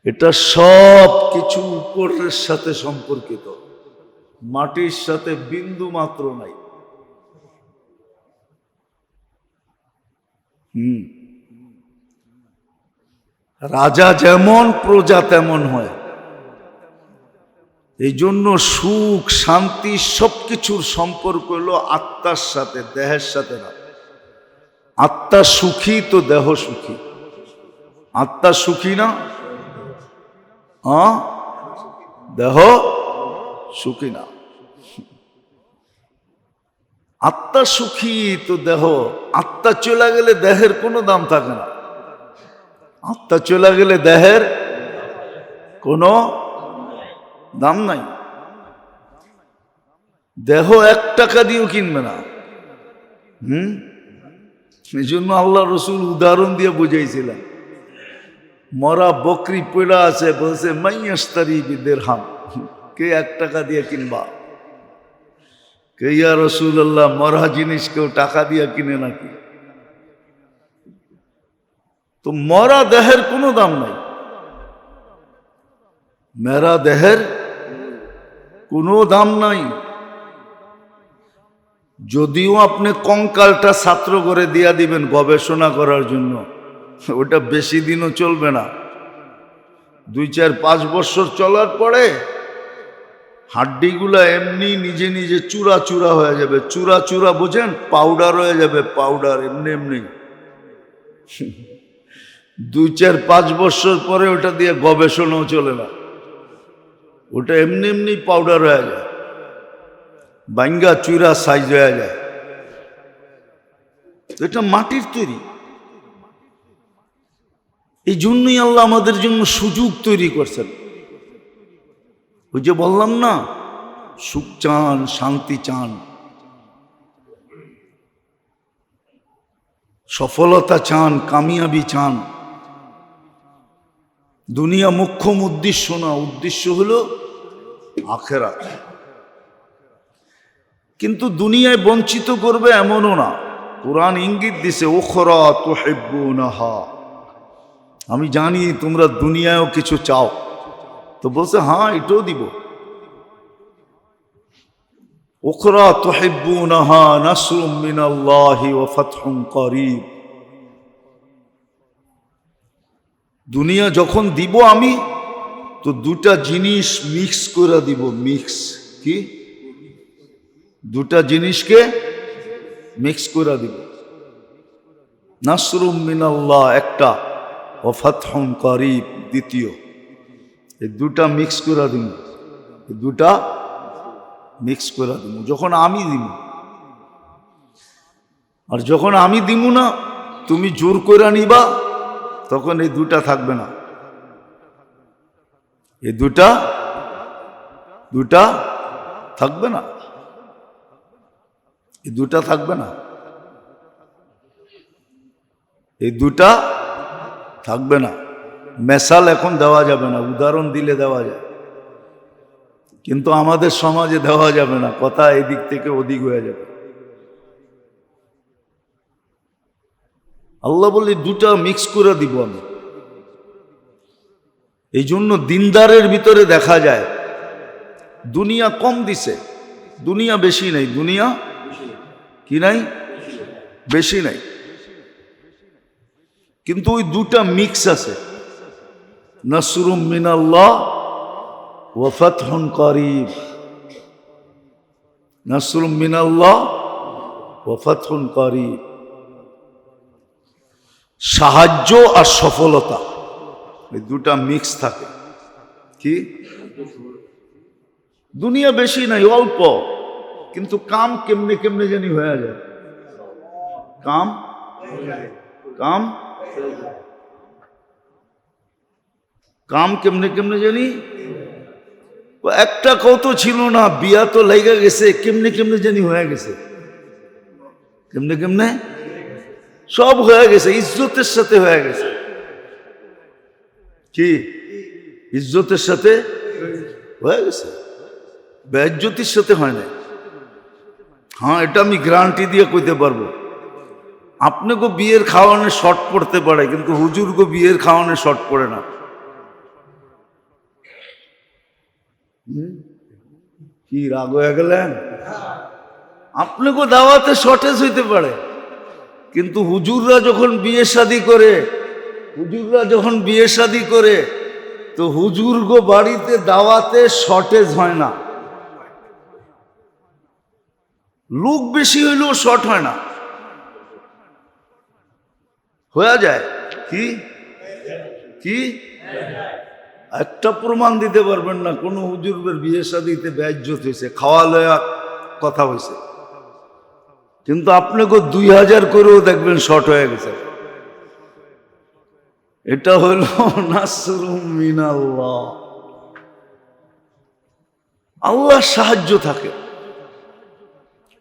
এটা সব কিছু উপরের সাথে সম্পর্কিত, মাটির সাথে বিন্দু মাত্র নাই। রাজা যেমন প্রজা তেমন হয়। এই জন্য সুখ শান্তি সবকিছুর সম্পর্ক হলো আত্মার সাথে, দেহের সাথে না। আত্মা সুখী তো দেহ সুখী। আত্মা সুখী না? দেহ সুখী না। আত্মা সুখী তো দেহ। আত্মা চলে গেলে দেহের কোনো দাম থাকে না। আত্মা চলে গেলে দেহের কোনো দাম নাই। দেহ 1 টাকা দিয়েও কিনবে না। এই জন্য আল্লাহ রসুল উদাহরণ দিয়ে বুঝাইছিলেন। মরা বকরি পড়া আছে, বলছে মাইয়াস্তারি বিদেরহাম, কে 1 টাকা দিয়ে কিনবা? কে ইয়া রাসূলুল্লাহ, মরা জিনিস কেউ টাকা দিয়ে কিনে নাকি? তো মরা দেহের কোনো দাম নাই। মেরা দেহের কোনো দাম নাই। যদিও আপনি কঙ্কালটা ছাত্র করে দিয়া দিবেন গবেষণা করার জন্য, ওটা বেশি দিনও চলবে না। 2, 4, 5 বছর চলার পরে হাড্ডিগুলা এমনি নিজে নিজে চূড়া চূড়া হয়ে যাবে। চূড়া চূড়া বুঝেন? পাউডার হয়ে যাবে, পাউডার এমনি এমনি। 2, 4, 5 বছর পরে ওটা দিয়ে গবেষণাও চলে না, ওটা এমনি এমনি পাউডার হয়ে যায়, বাঙ্গা চূড়া সাইজ হয়ে যায়। এটা মাটির তৈরি। এই জন্যই আল্লাহ আমাদের জন্য সুযোগ তৈরি করছেন। ওই যে বললাম না, সুখ চান, শান্তি চান, সফলতা চান, কামিয়াবি চান। দুনিয়া মুখ্যম উদ্দেশ্য না, উদ্দেশ্য হলো আখিরাত। কিন্তু দুনিয়ায় বঞ্চিত করবে এমনও না। কুরআন ইঙ্গিত দিছে, উখরা তুহিব্বুনাহা, আমি জানি তোমরা দুনিয়ায়ও কিছু চাও। তো বলছে হ্যাঁ, এটাও দিব। উখরা তুহিব্বুনাহা নাসরুম মিনাল্লাহি ওয়া ফাতহুন করিব। দুনিয়া যখন দিব আমি, তো 2টা জিনিস মিক্স করে দিব। মিক্স কি? 2টা জিনিসকে মিক্স করে দিব। নাসরুম মিনাল্লাহ একটা, ওয়া ফাতহুন করিব দ্বিতীয়। এই 2টা মিক্স করে দিব। এই 2টা মিক্স করে দিব যখন আমি দিব। আর যখন আমি দিব না, তুমি জোর করে নিবা, তখন এই 2টা থাকবে না। এই 2টা থাকবে না। এই 2টা থাকবে না। এই 2টা থাকবে না। মেসাল এখন দেওয়া যাবে না, উদাহরণ দিলে দেওয়া যায়, কিন্তু আমাদের সমাজে দেওয়া যাবে না। কথা এদিক থেকে ওদিক হয়ে যাবে। আল্লাহ বলে 2টা মিক্স করে দিব আমি। এই জন্য দিনদারের ভিতরে দেখা যায় দুনিয়া কম দিছে, দুনিয়া বেশি নাই। দুনিয়া কি নাই? বেশি নাই। কিন্তু ওই 2টা মিক্স আছে, নাসরুম মিনাল্লাহ ওয়া ফাতহুন করিব। নাসরুম মিনাল্লাহ ওয়া ফাতহুন করিব। সাহায্য আর সফলতা, এই 2টা মিক্স থাকে। কি? দুনিয়া বেশি নাই, অল্প, কিন্তু কাম কেমনে কেমনে জানি হয়ে যায়। কাম কেমনে কেমনে জানি। একটা কত ছিল না, বিয়া তো লেগে গেছে, কেমনে কেমনে জানি হয়ে গেছে। কেমনে কেমনে সব হয়ে গেছে, ইজ্জতের সাথে হয়ে গেছে। কি? ইজ্জতের সাথে হয়ে গেছে। বেজ্জতির সাথে হয় না। হ্যাঁ, এটা আমি গ্যারান্টি দিয়ে কইতে পারবো। আপনাকে বিয়ের খাওয়ানো শর্ট পড়তে পারে, কিন্তু হুজুরকে বিয়ের খাওয়ানো শর্ট পড়ে না। কি রাগ হয়ে গেলেন? আপনাকে দাওয়াতে শর্টেজ হইতে পারে, কিন্তু হুজুররা যখন বিয়ে শাদী করে তো হুজুরগো বাড়িতে দাওয়াতে শর্টেজ হয় না। লোক বেশি হইলেও শর্ট হয় না, হয়ে যায়। কি কি একটা প্রমাণ দিতে পারবেন না কোন হুজুরের বিয়ে শাদীতে বেইজ্জত হয়েছে, খাওয়া লয়া কথা হয়েছে, কিন্তু আপনাকে 2000 করেও দেখবেন শর্ট হয়ে গেছে। এটা হইল নাসরুম মিনাল্লাহ, আল্লাহর সাহায্য থাকে।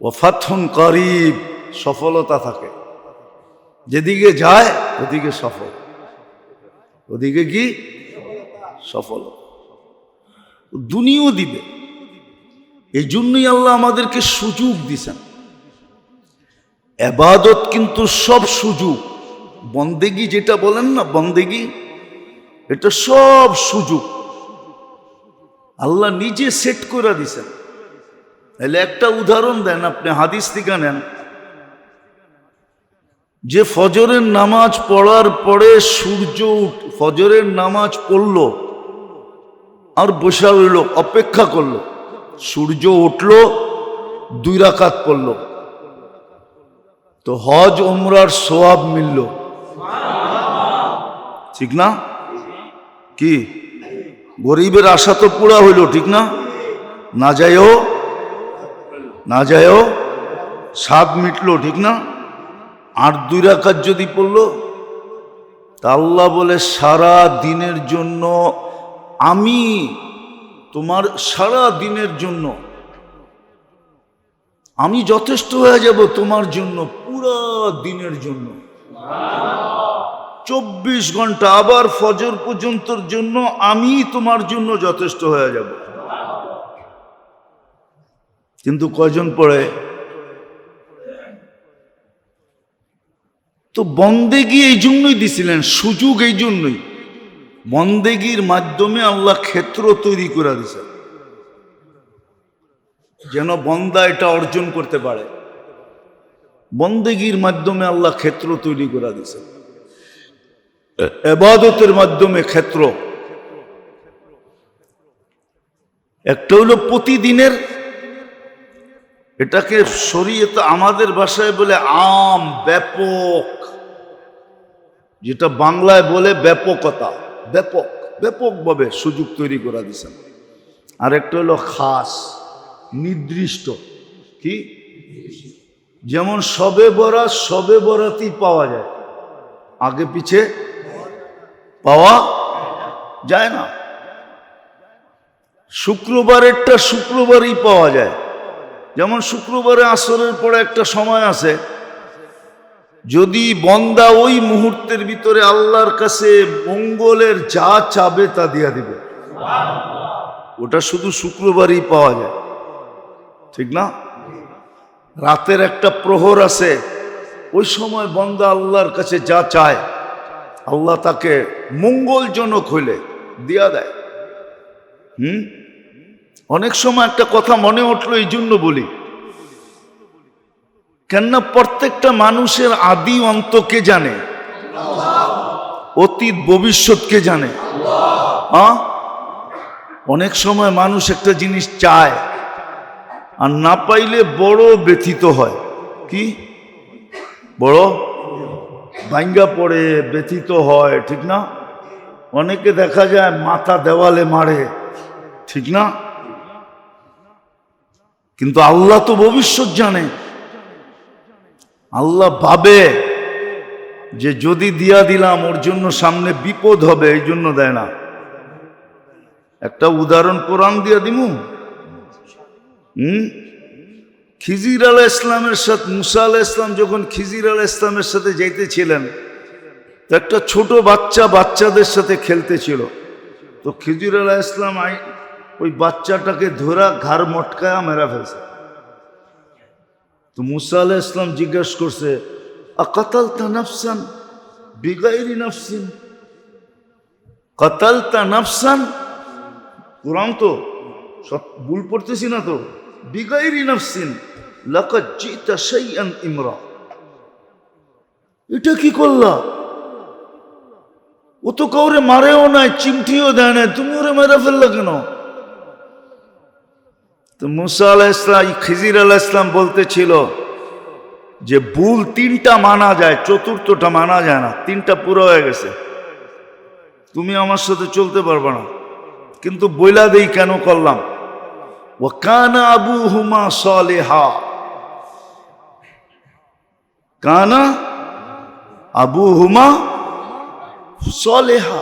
ও ফাতহুন করিব, সফলতা থাকে। যেদিকে যায় ওদিকে সফল, ওদিকে কি সফল, দুনিয়াও দিবে। এই জন্যই আল্লাহ আমাদেরকে সুযোগ দিছেন। ইবাদত কিন্তু সব সুযোগ, বন্দেগি যেটা বলেন না, বন্দেগি এটা সব সুযোগ আল্লাহ নিজে সেট করে দিছেন। তাহলে একটা উদাহরণ দেন, আপনি হাদিস থেকে নেন, যে ফজরের নামাজ পড়ার পরে ফজরের নামাজ পড়ল আর বসা রইল, অপেক্ষা করলো, সূর্য উঠলো, 2 রাকাত পড়ল, তো হজ উমরার সওয়াব মিলল, ঠিক না? কি গরিবের আশা তো পুরা হইল, ঠিক না? না যায়ও স্বাদ মিটলো, ঠিক না? আর 2 রাকাত যদি পড়লো, তা আল্লাহ বলে সারা দিনের জন্য আমি তোমার সারা দিনের জন্য আমি যথেষ্ট হয়ে যাব, তোমার জন্য পুরা দিনের জন্য 24 ঘন্টা, আবার ফজর পর্যন্তর জন্য আমি তোমার জন্য যথেষ্ট হয়ে যাব। কিন্তু কয়জন পড়ে? তো বন্দেগি এই জন্যই দিছিলেন, সুযোগ এই জন্যই, বন্দেগির মাধ্যমে আল্লাহ ক্ষেত্র তৈরি করে দিছে, যেন বন্দা এটা অর্জন করতে পারে। বন্দেগির মাধ্যমে আল্লাহ ক্ষেত্র তৈরি করে দিছে, ইবাদতের মাধ্যমে ক্ষেত্র। একটা হলো প্রতিদিনের, এটাকে শরীয়তে আমাদের ভাষায় বলে আম, ব্যাপক, যেটা বাংলায় বলে ব্যাপকতা, ব্যাপকভাবে সুযোগ তৈরি করে দিয়েছেন। আর একটা হলো খাস, নির্দিষ্ট। কি? যেমন সবে বরাতই পাওয়া যায়, আগে পিছে পাওয়া যায় না। শুক্রবারেরটা শুক্রবারই পাওয়া যায়, যেমন শুক্রবারে আসরের পরে একটা সময় আছে, যদি বন্দা ওই মুহূর্তের ভিতরে আল্লাহর কাছে মঙ্গলের যা চাবে তা দিয়া দিবে, ওটা শুধু শুক্রবারই পাওয়া যায়, ঠিক না? রাতের একটা প্রহর আছে, ওই সময় বন্দা আল্লাহর কাছে যা চায় আল্লাহ তাকে মঙ্গলজনক হইলে দিয়া দেয়। অনেক সময় একটা কথা মনে উঠলো, এই জন্য বলি, কেননা প্রত্যেকটা মানুষের আদি অন্ত কে জানে? অতীত ভবিষ্যৎ কে জানে? অনেক সময় মানুষ একটা জিনিস চায় আর না পাইলে বড় ব্যথিত হয়। কি? বড় ভাঙ্গা পড়ে, ব্যথিত হয়, ঠিক না? অনেকে দেখা যায় মাথা দেওয়ালে মারে, ঠিক না? কিন্তু আল্লাহ তো ভবিষ্যৎ জানে। আল্লাহ ভাবে যে যদি দিয়া দিলাম ওর জন্য সামনে বিপদ হবে, এই জন্য দেয় না। একটা উদাহরণ কোরআন দিয়া দিমু। খিজির আলাইহিস ইসলামের সাথে মুসা আলাইহিস ইসলাম যখন খিজির আলাইহিস ইসলামের সাথে যাইতেছিলেন, তো একটা ছোট বাচ্চাদের সাথে খেলতেছিল। তো খিজির আলাইহিস ইসলাম ওই বাচ্চাটাকে ধরা ঘাড় মটকায়া মেরা ফেলছে। তো মুসা আলাইহিস সালাম জিজ্ঞেস করছে, আকাতালতা নাফসান বিগাইরি নাফসিন, কাতালতা নাফসান, কোরআন তো ভুল পড়তেছি না তো, বিগাইরি নাফসিন লাকাদ জিতা শাইআন ইমরা, এটা কি করলা? ও তো কাউরে মারেও নাই, চিমটিও দেয় নাই, তুমি ওরে মেরে ফেললা কেন? তো মুসা আলাইহিস সালাম, খিজির আলাইহিস সালাম বলতেছিল যে ভুল তিনটা মানা যায়, চতুর্থটা মানা যায় না, তিনটা পুরো হয়ে গেছে, তুমি আমার সাথে চলতে পারবে না। কিন্তু বইলা দেই কেন করলাম। ওয়া কানা আবুহুমা সালিহা, কানা আবুহুমা সালিহা।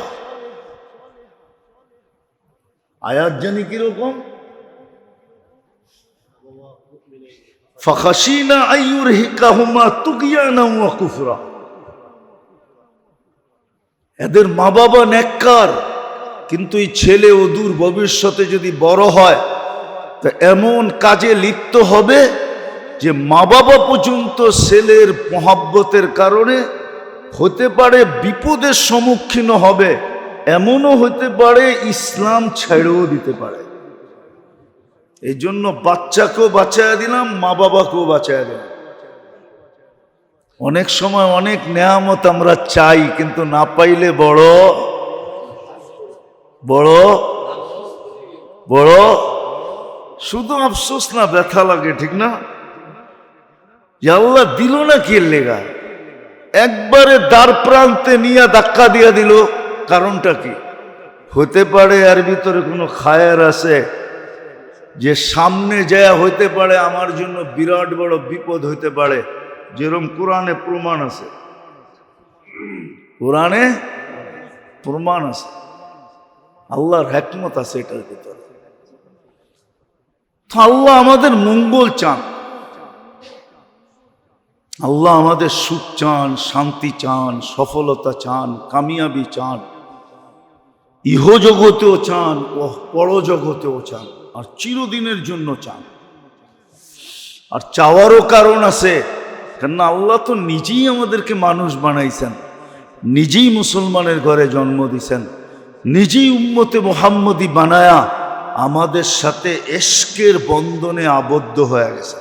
আয়াত জানি কিরকম, ফাখাশিনা আইয়ুরহিকাহুমা তুগয়ানা ওয়া কুফরা। এদের মা বাবা নেককার, কিন্তু এই ছেলে অদূর ভবিষ্যতে যদি বড় হয় তা এমন কাজে লিপ্ত হবে যে মা বাবা পর্যন্ত ছেলের মহাব্বতের কারণে হতে পারে বিপদের সম্মুখীন হবে, এমনও হতে পারে ইসলাম ছেড়েও দিতে পারে। এই জন্য বাচ্চাকেও বাঁচায়া দিলাম, মা বাবাকেও বাঁচায়া দিলাম। অনেক সময় অনেক নেয়ামত আমরা চাই, কিন্তু না পাইলে বড় বড় বড় শুধু আফসোস না, ব্যথা লাগে, ঠিক না? যে আল্লাহ দিল না কি লেগা, একবারে দ্বার প্রান্তে নিয়ে ধাক্কা দিয়া দিল, কারণটা কি? হতে পারে এর ভিতরে কোনো খায়ের আছে, যে সামনে যায় হইতে পারে আমার জন্য বিরাট বড় বিপদ হইতে পারে, যেরকম কোরআনে প্রমাণ আছে, কোরআনে প্রমাণ আছে, আল্লাহর হিকমত আছে এটার ভিতরে। তো আল্লাহ আমাদের মঙ্গল চান, আল্লাহ আমাদের সুখ চান, শান্তি চান, সফলতা চান, কামিয়াবি চান, ইহ জগতেও চান, পরজগতেও চান, আর চিরদিনের জন্য চান। আর চাওয়ারও কারণ আছে, কেননা আল্লাহ তো নিজেই আমাদেরকে মানুষ বানাইছেন, নিজেই মুসলমানের ঘরে জন্ম দিয়েছেন, নিজেই উম্মতে মুহাম্মদী বানায়া আমাদের সাথে ইশকের বন্ধনে আবদ্ধ হয়ে গেছে।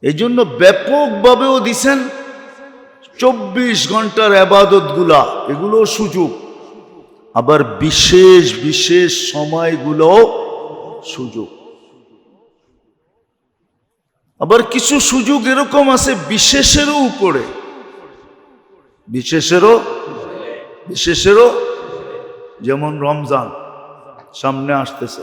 এই জন্য ব্যাপকভাবেও দিছেন 24 ঘন্টার ইবাদত গুলা, এগুলো সুযোগ, আবার বিশেষ বিশেষ সময়গুলো সুযোগ। আবার কিছু সুযোগ এরকম আছে বিশেষেরও উপরে, বিশেষেরও, যেমন রমজান সামনে আসতেছে,